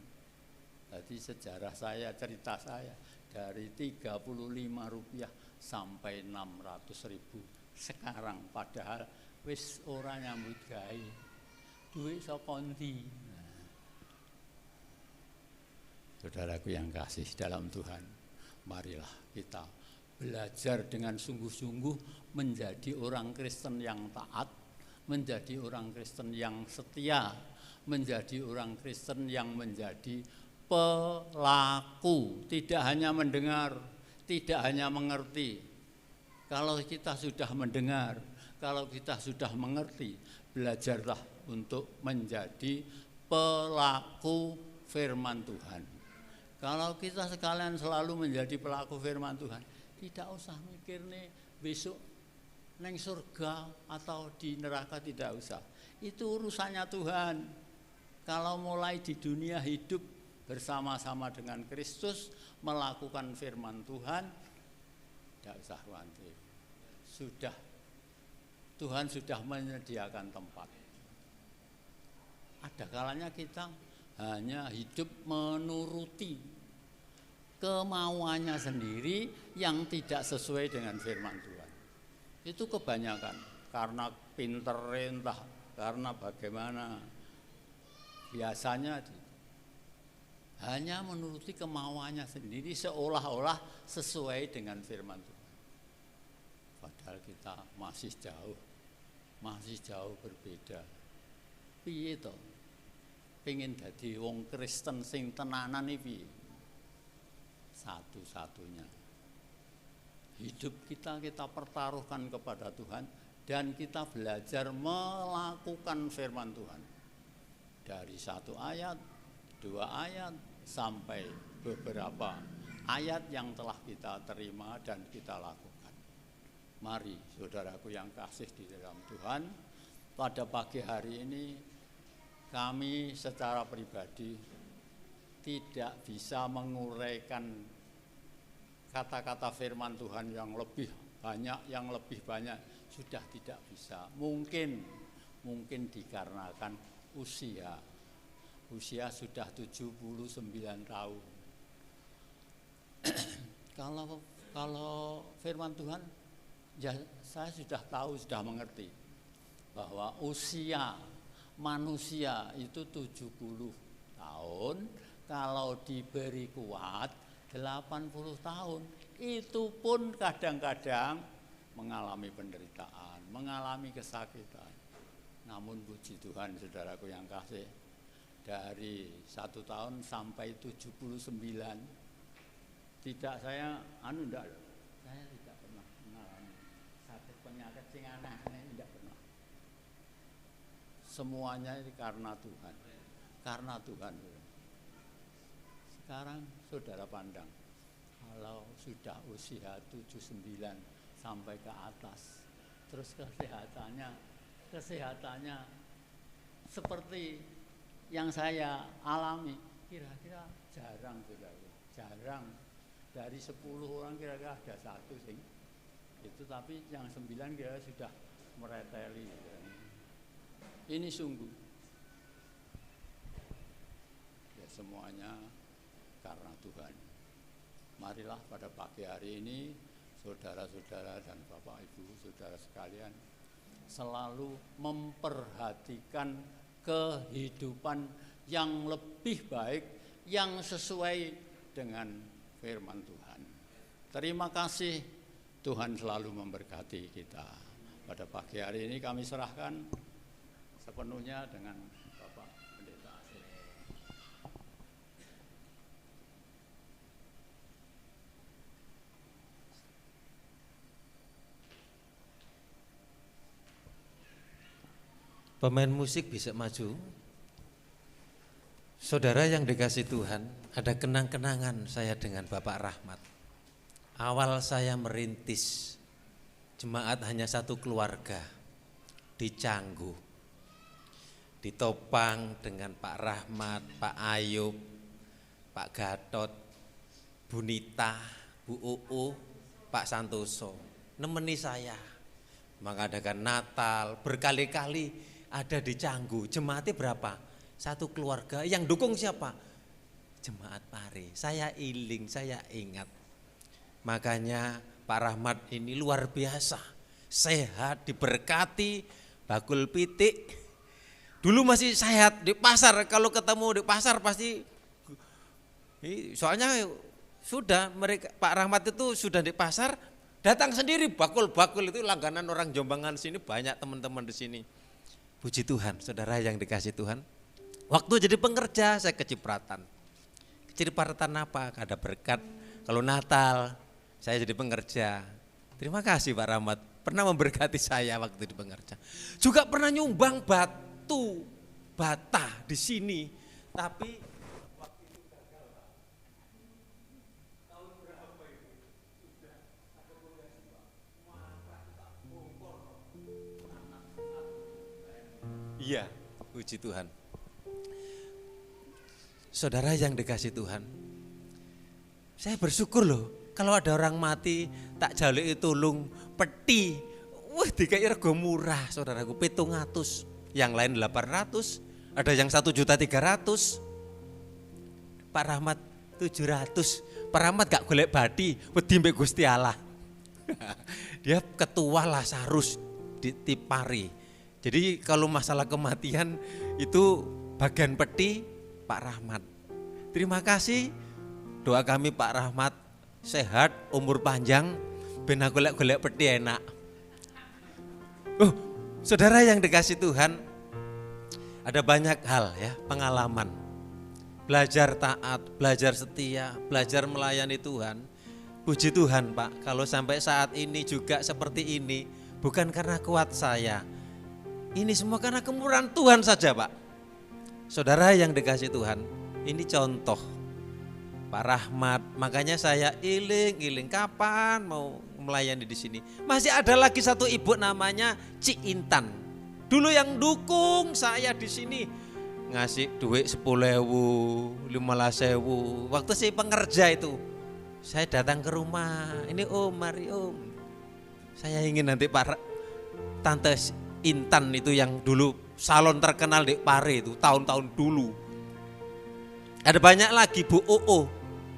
Jadi sejarah saya, cerita saya dari Rp35 sampai Rp600.000 sekarang, padahal wis ora nyambut gawe. Duit saka ndi? Saudaraku yang kasih dalam Tuhan, marilah kita belajar dengan sungguh-sungguh menjadi orang Kristen yang taat, menjadi orang Kristen yang setia, menjadi orang Kristen yang menjadi pelaku, tidak hanya mendengar, tidak hanya mengerti. Kalau kita sudah mendengar, kalau kita sudah mengerti, belajarlah untuk menjadi pelaku firman Tuhan. Kalau kita sekalian selalu menjadi pelaku firman Tuhan, tidak usah mikir nih besok neng surga atau di neraka, tidak usah. Itu urusannya Tuhan. Kalau mulai di dunia hidup bersama-sama dengan Kristus, melakukan firman Tuhan, tidak usah khawatir. Tuhan sudah menyediakan tempat. Ada kalanya kita hanya hidup menuruti kemauannya sendiri yang tidak sesuai dengan firman Tuhan. Itu kebanyakan karena pinter entah karena bagaimana. Biasanya hanya menuruti kemauannya sendiri seolah-olah sesuai dengan firman Tuhan. Padahal kita masih jauh berbeda. Piye to? Pengen dadi wong Kristen sing tenanan iki, satu-satunya hidup kita pertaruhkan kepada Tuhan, dan kita belajar melakukan firman Tuhan dari 1 ayat, 2 ayat sampai beberapa ayat yang telah kita terima dan kita lakukan. Mari saudaraku yang kasih di dalam Tuhan, pada pagi hari ini kami secara pribadi tidak bisa menguraikan kata-kata firman Tuhan yang lebih banyak, sudah tidak bisa. Mungkin dikarenakan usia sudah 79 tahun. Kalau firman Tuhan, ya saya sudah tahu, sudah mengerti bahwa usia manusia itu 70 tahun, kalau diberi kuat 80 tahun, itu pun kadang-kadang mengalami penderitaan, mengalami kesakitan. Namun puji Tuhan saudaraku yang kasih, dari 1 tahun sampai 79 saya tidak pernah mengalami sakit penyakit sing aneh-aneh, tidak pernah. Semuanya ini karena Tuhan. Sekarang saudara pandang, kalau sudah usia 79 sampai ke atas, terus kesehatannya seperti yang saya alami, kira-kira jarang. Dari 10 orang kira-kira ada 1 sing itu, tapi yang 9 kira-kira sudah mereteli. Ini sungguh ya, semuanya karena Tuhan. Marilah pada pagi hari ini saudara-saudara dan Bapak Ibu saudara sekalian selalu memperhatikan kehidupan yang lebih baik, yang sesuai dengan firman Tuhan. Terima kasih, Tuhan selalu memberkati kita. Pada pagi hari ini kami serahkan sepenuhnya dengan Bapak Pendeta Asli. Pemain musik bisa maju. Saudara yang dikasih Tuhan, ada kenang-kenangan saya dengan Bapak Rahmat. Awal saya merintis jemaat hanya satu keluarga di Canggu, ditopang dengan Pak Rahmat, Pak Ayub, Pak Gatot, Bu Nita, Bu Uu, Pak Santoso, nemeni saya mengadakan Natal berkali-kali. Ada di Canggu, jemaatnya berapa? Satu keluarga, yang dukung siapa? Jemaat Pare. Saya iling, saya ingat. Makanya Pak Rahmat ini luar biasa, sehat, diberkati, bakul pitik. Dulu masih sehat di pasar, kalau ketemu di pasar pasti, soalnya sudah mereka Pak Rahmat itu sudah di pasar, datang sendiri bakul-bakul itu langganan orang Jombangan sini, banyak teman-teman di sini. Puji Tuhan, saudara yang dikasih Tuhan. Waktu jadi pengerja saya kecipratan. Kecipratan apa? Ada berkat. Kalau Natal saya jadi pengerja. Terima kasih Pak Rahmat, pernah memberkati saya waktu di pengerja. Juga pernah nyumbang batu bata di sini. Tapi waktu itu gagal Pak. Tahun berapa itu? Sudah akomodasi Pak. Maka tak bongkor. Iya, puji Tuhan. Saudara yang dikasih Tuhan, saya bersyukur loh kalau ada orang mati tak jaluk tulung peti. Wah, dikai rego murah saudaraku, 700, yang lain 800, ada yang 1.300.000. Pak Rahmat 700. Pak Rahmat gak golek badi, wedi mbek Gusti Allah. Dia ketua Lazarus di Tipari. Jadi kalau masalah kematian itu bagian peti Pak Rahmat. Terima kasih, doa kami Pak Rahmat sehat, umur panjang, ben golek-golek peti enak. Saudara yang dikasih Tuhan, ada banyak hal ya, pengalaman. Belajar taat, belajar setia, belajar melayani Tuhan. Puji Tuhan Pak, kalau sampai saat ini juga seperti ini, bukan karena kuat saya. Ini semua karena kemurahan Tuhan saja Pak. Saudara yang dikasih Tuhan, ini contoh Pak Rahmat. Makanya saya iling-iling kapan mau melayani di sini. Masih ada lagi satu ibu namanya Cik Intan. Dulu yang dukung saya di sini, ngasih duit 10.000, 15.000. Waktu saya pengerja itu, saya datang ke rumah. Ini Om, mari Om. Saya ingin nanti Pak Tante Intan itu yang dulu salon terkenal di Pare itu tahun-tahun dulu. Ada banyak lagi Bu Oo.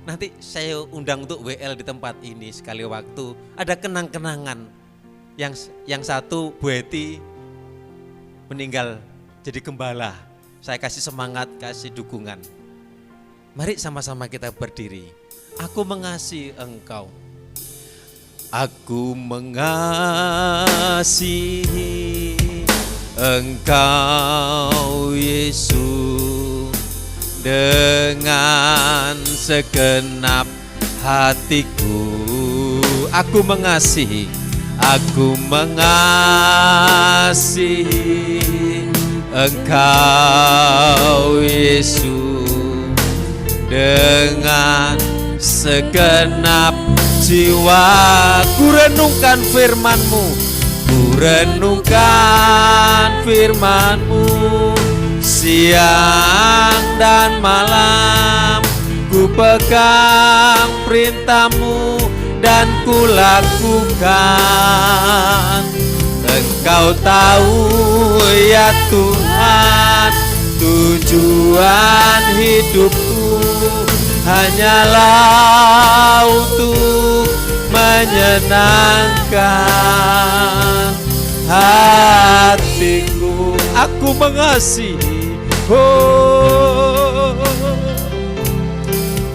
Nanti saya undang untuk WL di tempat ini sekali waktu. Ada kenang-kenangan. Yang satu Bu Eti meninggal jadi gembala. Saya kasih semangat, kasih dukungan. Mari sama-sama kita berdiri. Aku mengasihi engkau. Aku mengasihi engkau Yesus dengan segenap hatiku. Aku mengasihi engkau Yesus dengan segenap jiwa. Ku renungkan firman-Mu, ku renungkan firman-Mu siang dan malam. Ku pegang perintah-Mu dan ku lakukan. Engkau tahu ya Tuhan, tujuan hidupku hanyalah untuk menyenangkan hatiku. Aku mengasihi,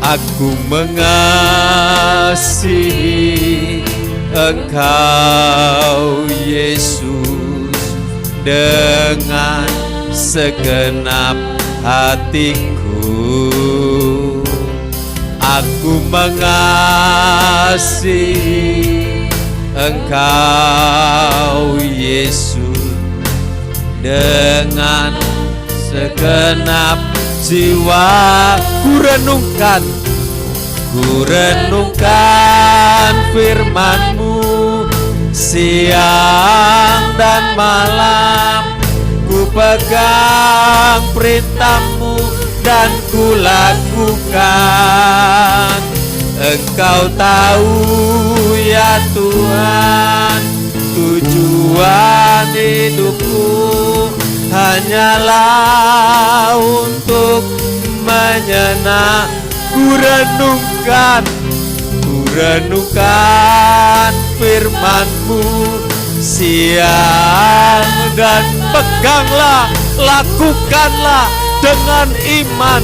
aku mengasihi engkau Yesus dengan segenap hatiku. Aku mengasihi engkau Yesus dengan segenap jiwa ku renungkan firman-Mu siang dan malam, ku pegang perintah-Mu dan ku lakukan. Engkau tahu ya Tuhan, tujuan hidupku hanyalah untuk menyenangkan. Ku renungkan firman-Mu siang dan peganglah, lakukanlah dengan iman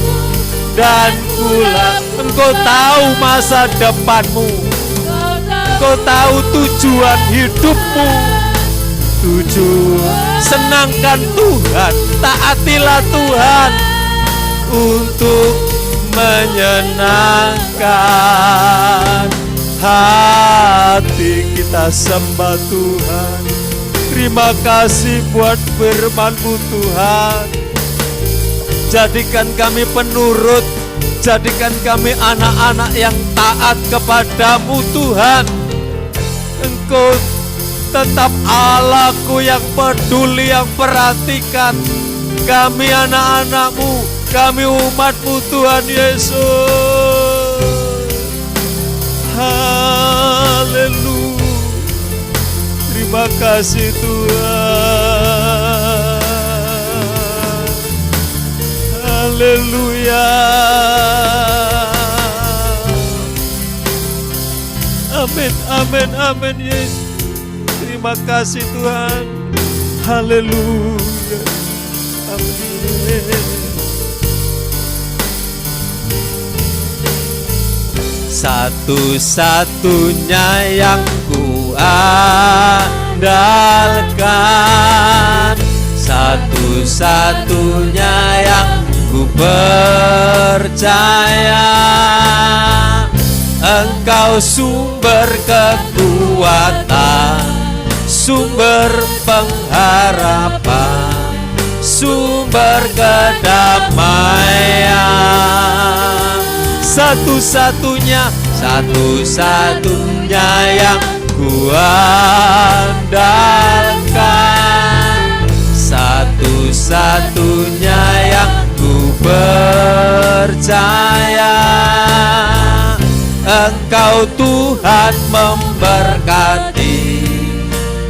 dan kulah. Engkau tahu masa depanmu, Engkau tahu tujuan hidupmu. Senangkan Tuhan, taatilah Tuhan untuk menyenangkan hati kita. Sembah Tuhan, terima kasih buat firman-Mu Tuhan. Jadikan kami penurut, jadikan kami anak-anak yang taat kepadamu Tuhan. Engkau tetap Allahku yang peduli, yang perhatikan kami anak-anak-Mu, kami umat-Mu Tuhan Yesus. Haleluya, terima kasih Tuhan. Haleluya. Amin, amin, amin Yesus. Terima kasih Tuhan. Haleluya. Amin. Satu-satunya yang ku andalkan, satu-satunya yang ku percaya, Engkau sumber kekuatan, sumber pengharapan, sumber kedamaian. Satu-satunya yang ku andalkan, satu-satunya yang ku percaya. Engkau Tuhan memberkati,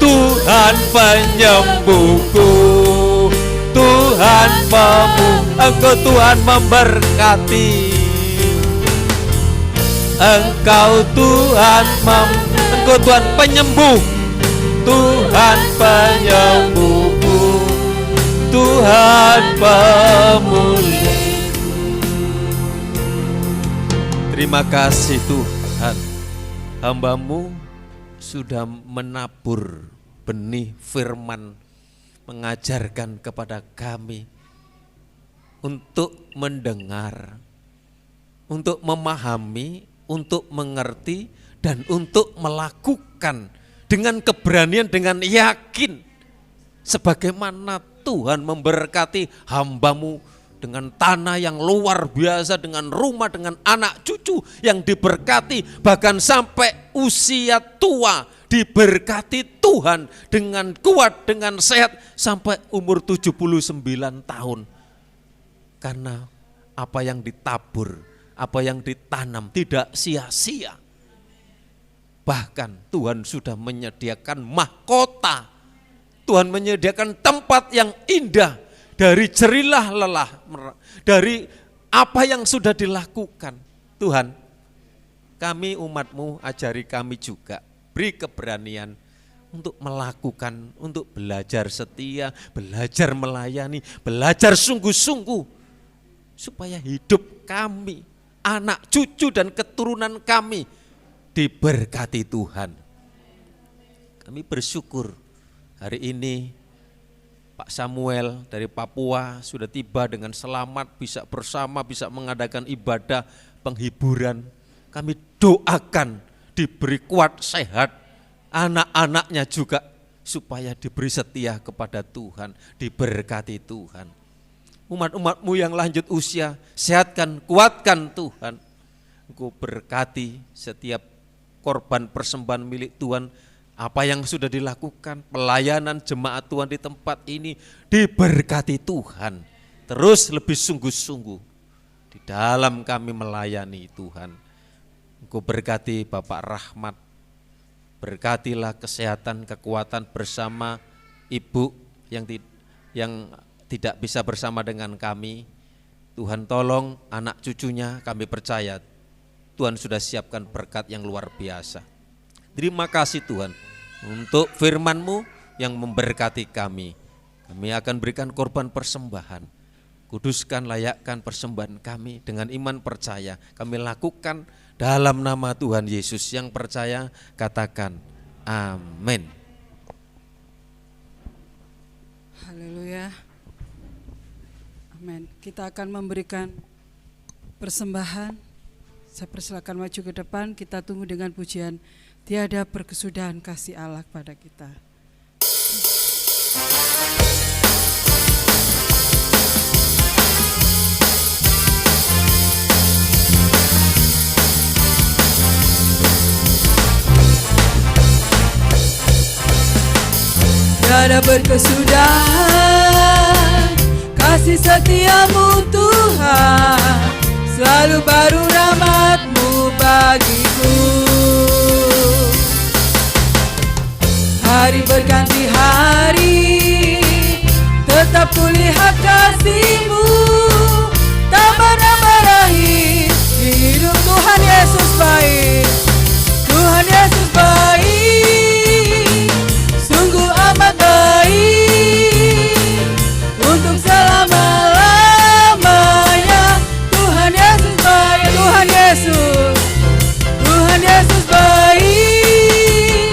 Tuhan penyembuhku, Tuhan Engkau Tuhan memberkati. Engkau Tuhan Engkau Tuhan penyembuh, Tuhan penyembuhku, Tuhan pemulih. Terima kasih Tuhan, hamba-Mu sudah menabur benih firman, mengajarkan kepada kami untuk mendengar, untuk memahami, untuk mengerti, dan untuk melakukan dengan keberanian, dengan yakin. Sebagaimana Tuhan memberkati hamba-Mu dengan tanah yang luar biasa, dengan rumah, dengan anak cucu yang diberkati, bahkan sampai usia tua diberkati Tuhan dengan kuat, dengan sehat sampai umur 79 tahun. Karena apa yang ditabur, apa yang ditanam tidak sia-sia. Bahkan Tuhan sudah menyediakan mahkota, Tuhan menyediakan tempat yang indah dari jerilah lelah, dari apa yang sudah dilakukan. Tuhan, kami umat-Mu, ajari kami juga, beri keberanian untuk melakukan, untuk belajar setia, belajar melayani, belajar sungguh-sungguh, supaya hidup kami, anak cucu dan keturunan kami diberkati Tuhan. Kami bersyukur hari ini Pak Samuel dari Papua sudah tiba dengan selamat, bisa bersama, bisa mengadakan ibadah penghiburan. Kami doakan diberi kuat sehat, anak-anaknya juga supaya diberi setia kepada Tuhan, diberkati Tuhan. Umat-umat-Mu yang lanjut usia, sehatkan, kuatkan Tuhan. Engkau berkati setiap korban persembahan milik Tuhan, apa yang sudah dilakukan, pelayanan jemaat Tuhan di tempat ini diberkati Tuhan. Terus lebih sungguh-sungguh di dalam kami melayani Tuhan. Engkau berkati Bapak Rahmat, berkatilah kesehatan, kekuatan bersama Ibu yang tidak bisa bersama dengan kami. Tuhan tolong anak cucunya, kami percaya Tuhan sudah siapkan berkat yang luar biasa. Terima kasih Tuhan untuk firman-Mu yang memberkati kami. Kami akan berikan korban persembahan. Kuduskan, layakkan persembahan kami dengan iman percaya. Kami lakukan dalam nama Tuhan Yesus. Yang percaya katakan amin. Haleluya. Amin. Kita akan memberikan persembahan. Saya persilakan maju ke depan, kita tunggu dengan pujian tiada berkesudahan kasih Allah kepada kita. Tiada berkesudahan kasih setiamu Tuhan, selalu baru rahmat-Mu bagiku. Hari berganti hari, tetap kulihat kasih-Mu, tak pernah berakhir. Hidup Tuhan Yesus baik, Tuhan Yesus baik, sungguh amat baik, untuk selama-lamanya. Tuhan Yesus baik, Tuhan Yesus, Tuhan Yesus baik,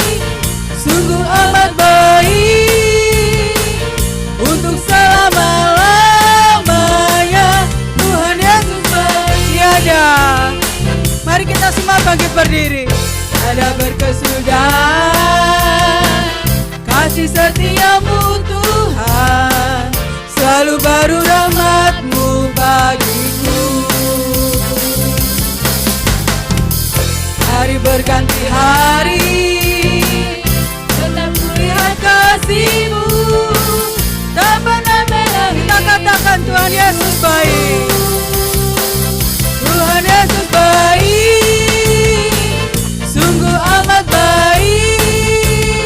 sungguh amat baik, untuk selama-lamanya. Tuhan Yesus baik. Tiada, mari kita semua bangkit berdiri. Tiada berkesudahan kasih setiamu Tuhan, selalu baru rahmat-Mu bagiku. Hari berganti hari, tetap kulihat kasih-Mu, tak pernah berakhir. Kita katakan Tuhan Yesus baik, Tuhan Yesus baik, sungguh amat baik,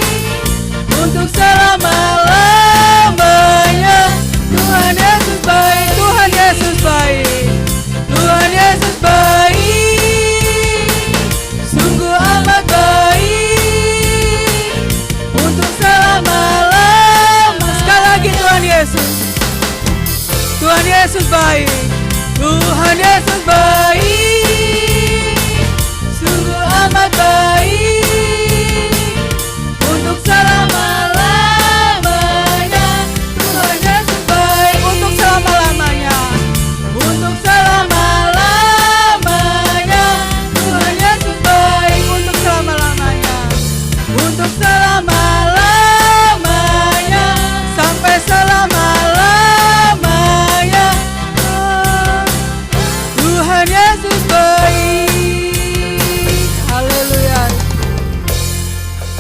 untuk selama-lamanya. Tuhan Yesus baik, Tuhan Yesus baik, Tuhan Yesus baik, sungguh amat baik, untuk selama-lamanya. Sekali lagi Tuhan Yesus, Tuhan Yesus baik, Tuhan Yesus baik, sungguh amat baik, untuk selama-lamanya. Tuhan Yesus baik, untuk selama-lamanya, untuk selama-lamanya. Tuhan Yesus baik, untuk selama-lamanya, untuk selama-lamanya, sampai selama-lamanya. Tuhan Yesus baik. Haleluya.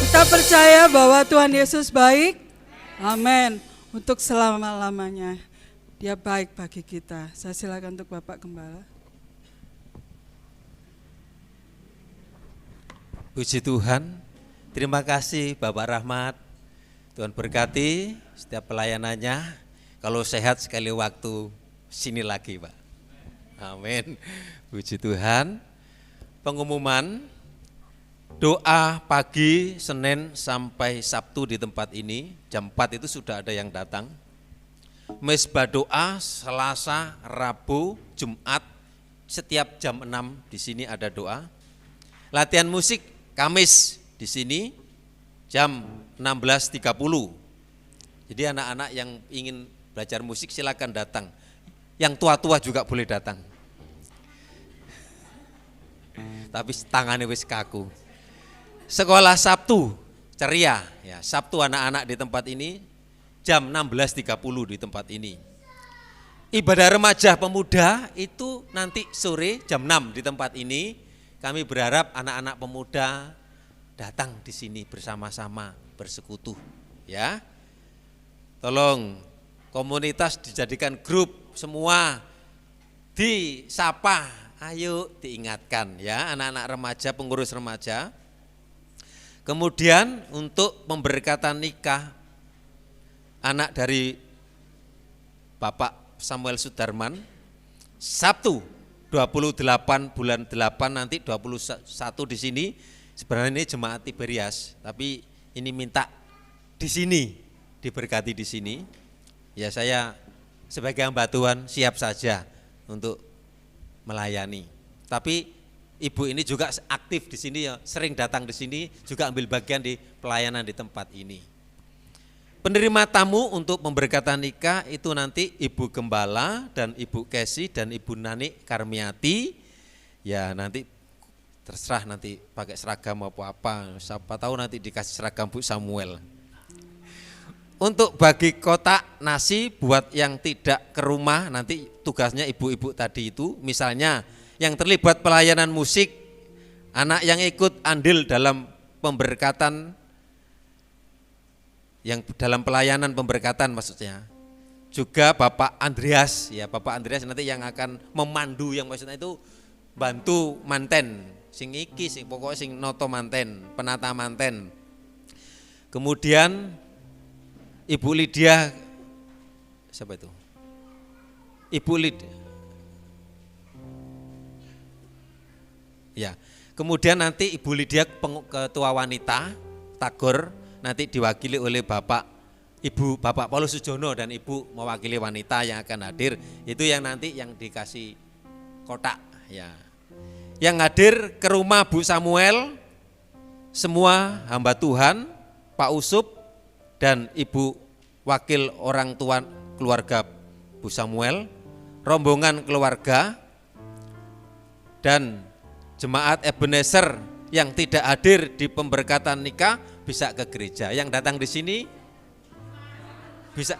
Kita percaya bahwa Tuhan Yesus baik. Amin. Untuk selama-lamanya. Dia baik bagi kita. Saya silakan untuk Bapak Gembala. Puji Tuhan, terima kasih Bapak Rahmat. Tuhan berkati setiap pelayanannya. Kalau sehat sekali waktu, sini lagi Pak. Amin. Puji Tuhan. Pengumuman doa pagi Senin sampai Sabtu di tempat ini, jam 4 itu sudah ada yang datang. Mesbah doa Selasa, Rabu, Jumat, setiap jam 6 di sini ada doa. Latihan musik Kamis di sini jam 16.30. Jadi anak-anak yang ingin belajar musik silakan datang. Yang tua-tua juga boleh datang. Tapi tangannya wis kaku. Sekolah Sabtu ceria ya. Sabtu anak-anak di tempat ini, jam 16.30 di tempat ini. Ibadah remaja pemuda itu nanti sore jam 6 di tempat ini. Kami berharap anak-anak pemuda datang di sini bersama-sama bersekutu ya. Tolong komunitas dijadikan grup semua, disapa, ayo diingatkan ya anak-anak remaja, pengurus remaja. Kemudian untuk pemberkatan nikah anak dari Bapak Samuel Sudarman, Sabtu 28 bulan 8 nanti 21 di sini. Sebenarnya ini jemaat Tiberias, tapi ini minta di sini, diberkati di sini. Ya saya sebagai hamba Tuhan siap saja untuk melayani. Tapi ibu ini juga aktif di sini ya, sering datang di sini, juga ambil bagian di pelayanan di tempat ini. Penerima tamu untuk pemberkatan nikah itu nanti Ibu Gembala dan Ibu Kesi dan Ibu Nani Karmiati. Ya nanti terserah nanti pakai seragam apa, siapa tahu nanti dikasih seragam Bu Samuel. Untuk bagi kotak nasi buat yang tidak ke rumah nanti tugasnya ibu-ibu tadi itu, misalnya yang terlibat pelayanan musik, anak yang ikut andil dalam pemberkatan, yang dalam pelayanan pemberkatan maksudnya. Juga Bapak Andreas, ya Bapak Andreas nanti yang akan memandu, yang maksudnya itu bantu manten, sing iki sing pokoknya sing noto manten, penata manten. Kemudian Ibu Lydia, siapa itu? Ibu Lydia. Ya, kemudian nanti Ibu Lydia ketua wanita Tagor nanti diwakili oleh Bapak Paulus Sujono dan Ibu mewakili wanita yang akan hadir. Itu yang nanti yang dikasih kotak ya. Yang hadir ke rumah Bu Samuel semua hamba Tuhan, Pak Usup dan Ibu wakil orang tua keluarga Bu Samuel, rombongan keluarga dan jemaat Ebenezer yang tidak hadir di pemberkatan nikah bisa ke gereja. Yang datang di sini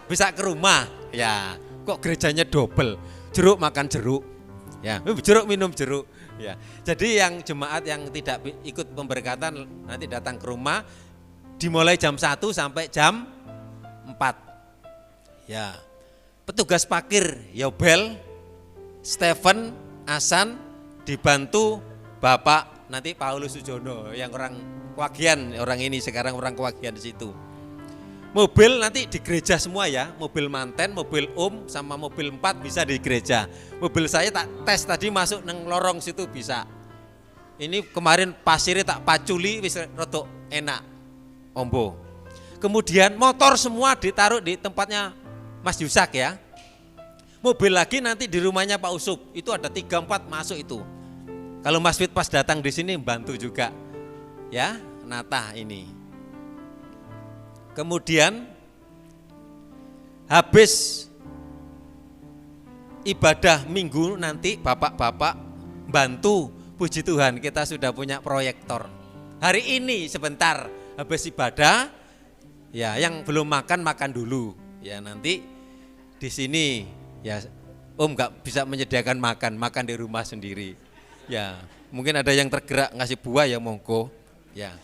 bisa ke rumah. Ya, kok gerejanya double? Jeruk makan jeruk. Ya, jeruk minum jeruk. Ya. Jadi yang jemaat yang tidak ikut pemberkatan nanti datang ke rumah dimulai jam 1 sampai jam 4. Ya. Petugas parkir Yobel, Stephen, Asan dibantu Bapak nanti Paulus Sujono yang orang Kewagian, orang ini sekarang orang Kewagian di situ. Mobil nanti di gereja semua ya, mobil manten, mobil sama mobil 4 bisa di gereja. Mobil saya tak tes tadi masuk neng lorong situ bisa. Ini kemarin pasirnya tak paculi wis rodok enak, ombo. Kemudian motor semua ditaruh di tempatnya Mas Yusak ya. Mobil lagi nanti di rumahnya Pak Usup, itu ada 3-4 masuk itu. Kalau Mas Fit pas datang di sini bantu juga. Ya, nata ini. Kemudian habis ibadah minggu nanti bapak-bapak bantu, puji Tuhan kita sudah punya proyektor. Hari ini sebentar habis ibadah, ya yang belum makan dulu. Ya nanti di sini ya nggak bisa menyediakan makan di rumah sendiri. Ya mungkin ada yang tergerak ngasih buah ya monggo. Ya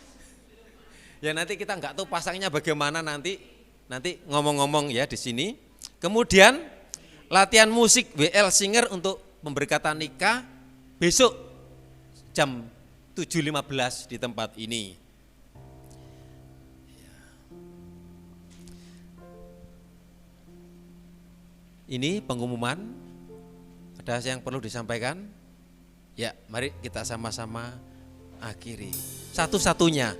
nanti kita nggak tahu pasangnya bagaimana nanti ngomong-ngomong ya di sini. Kemudian latihan musik WL Singer untuk pemberkatan nikah besok jam 7.15 di tempat ini. Ini pengumuman. Ada yang perlu disampaikan? Ya, mari kita sama-sama akhiri. Satu-satunya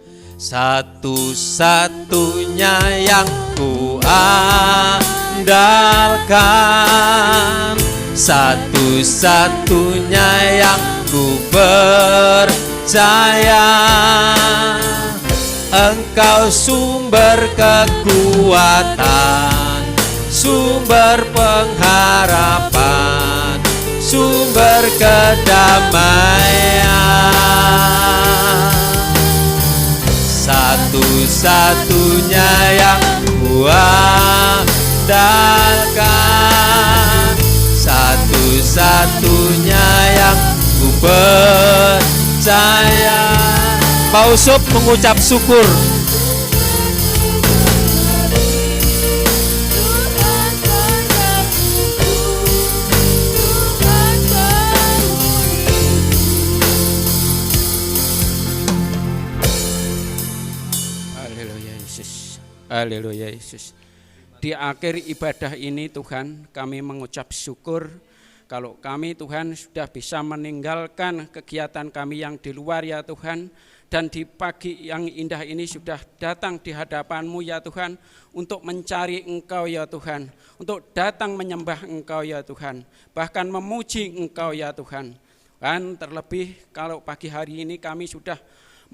yang ku andalkan, satu-satunya yang ku percaya, Engkau sumber kekuatan, sumber pengharapan, sumber kedamaian. satu-satunya yang kuandalkan, satu-satunya yang ku percaya. Pak Usup mengucap syukur. Haleluya Yesus. Haleluya Yesus. Di akhir ibadah ini Tuhan, kami mengucap syukur kalau kami Tuhan sudah bisa meninggalkan kegiatan kami yang di luar ya Tuhan, dan di pagi yang indah ini sudah datang di hadapan-Mu ya Tuhan untuk mencari Engkau ya Tuhan, untuk datang menyembah Engkau ya Tuhan, bahkan memuji Engkau ya Tuhan. Dan terlebih kalau pagi hari ini kami sudah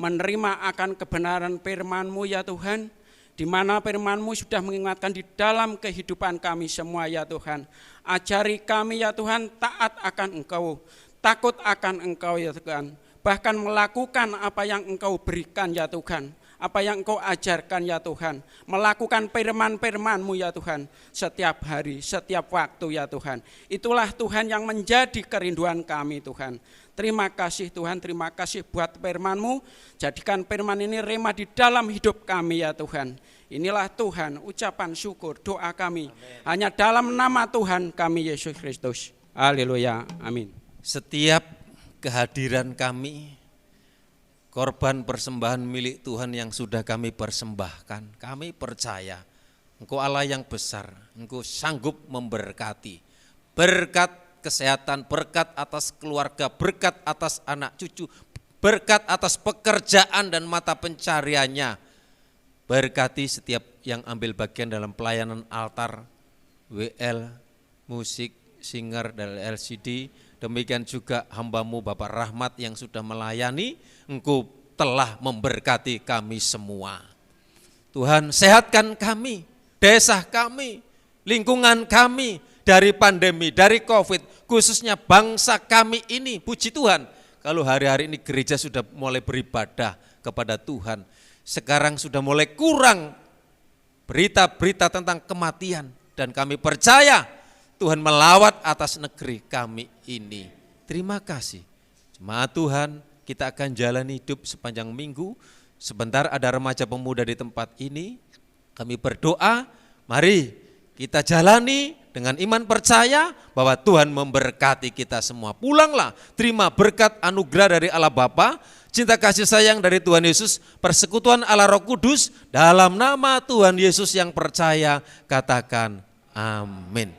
menerima akan kebenaran firman-Mu ya Tuhan, di mana firman-Mu sudah mengingatkan di dalam kehidupan kami semua ya Tuhan. Ajari kami ya Tuhan taat akan Engkau, takut akan Engkau ya Tuhan, bahkan melakukan apa yang Engkau berikan ya Tuhan, apa yang Engkau ajarkan ya Tuhan, melakukan firman-firman-Mu ya Tuhan setiap hari, setiap waktu ya Tuhan. Itulah Tuhan yang menjadi kerinduan kami Tuhan. Terima kasih Tuhan, terima kasih buat firman-Mu. Jadikan firman ini rema di dalam hidup kami ya Tuhan. Inilah Tuhan ucapan syukur doa kami. Amen. Hanya dalam nama Tuhan kami Yesus Kristus. Haleluya, amin. Setiap kehadiran kami, korban persembahan milik Tuhan yang sudah kami persembahkan, kami percaya Engkau Allah yang besar, Engkau sanggup memberkati. Berkat kesehatan, berkat atas keluarga, berkat atas anak cucu, berkat atas pekerjaan dan mata pencariannya. Berkati setiap yang ambil bagian dalam pelayanan altar, WL, musik, singer, dan LCD. Demikian juga hamba-Mu Bapak Rahmat yang sudah melayani, Engkau telah memberkati kami semua. Tuhan sehatkan kami, desa kami, lingkungan kami dari pandemi, dari COVID, khususnya bangsa kami ini. Puji Tuhan, kalau hari-hari ini gereja sudah mulai beribadah kepada Tuhan. Sekarang sudah mulai kurang berita-berita tentang kematian, dan kami percaya Tuhan melawat atas negeri kami ini. Terima kasih. Jemaat Tuhan, kita akan jalani hidup sepanjang minggu. Sebentar ada remaja pemuda di tempat ini. Kami berdoa, mari kita jalani dengan iman percaya bahwa Tuhan memberkati kita semua. Pulanglah, terima berkat anugerah dari Allah Bapa, cinta kasih sayang dari Tuhan Yesus, persekutuan Allah Roh Kudus. Dalam nama Tuhan Yesus yang percaya, katakan amin.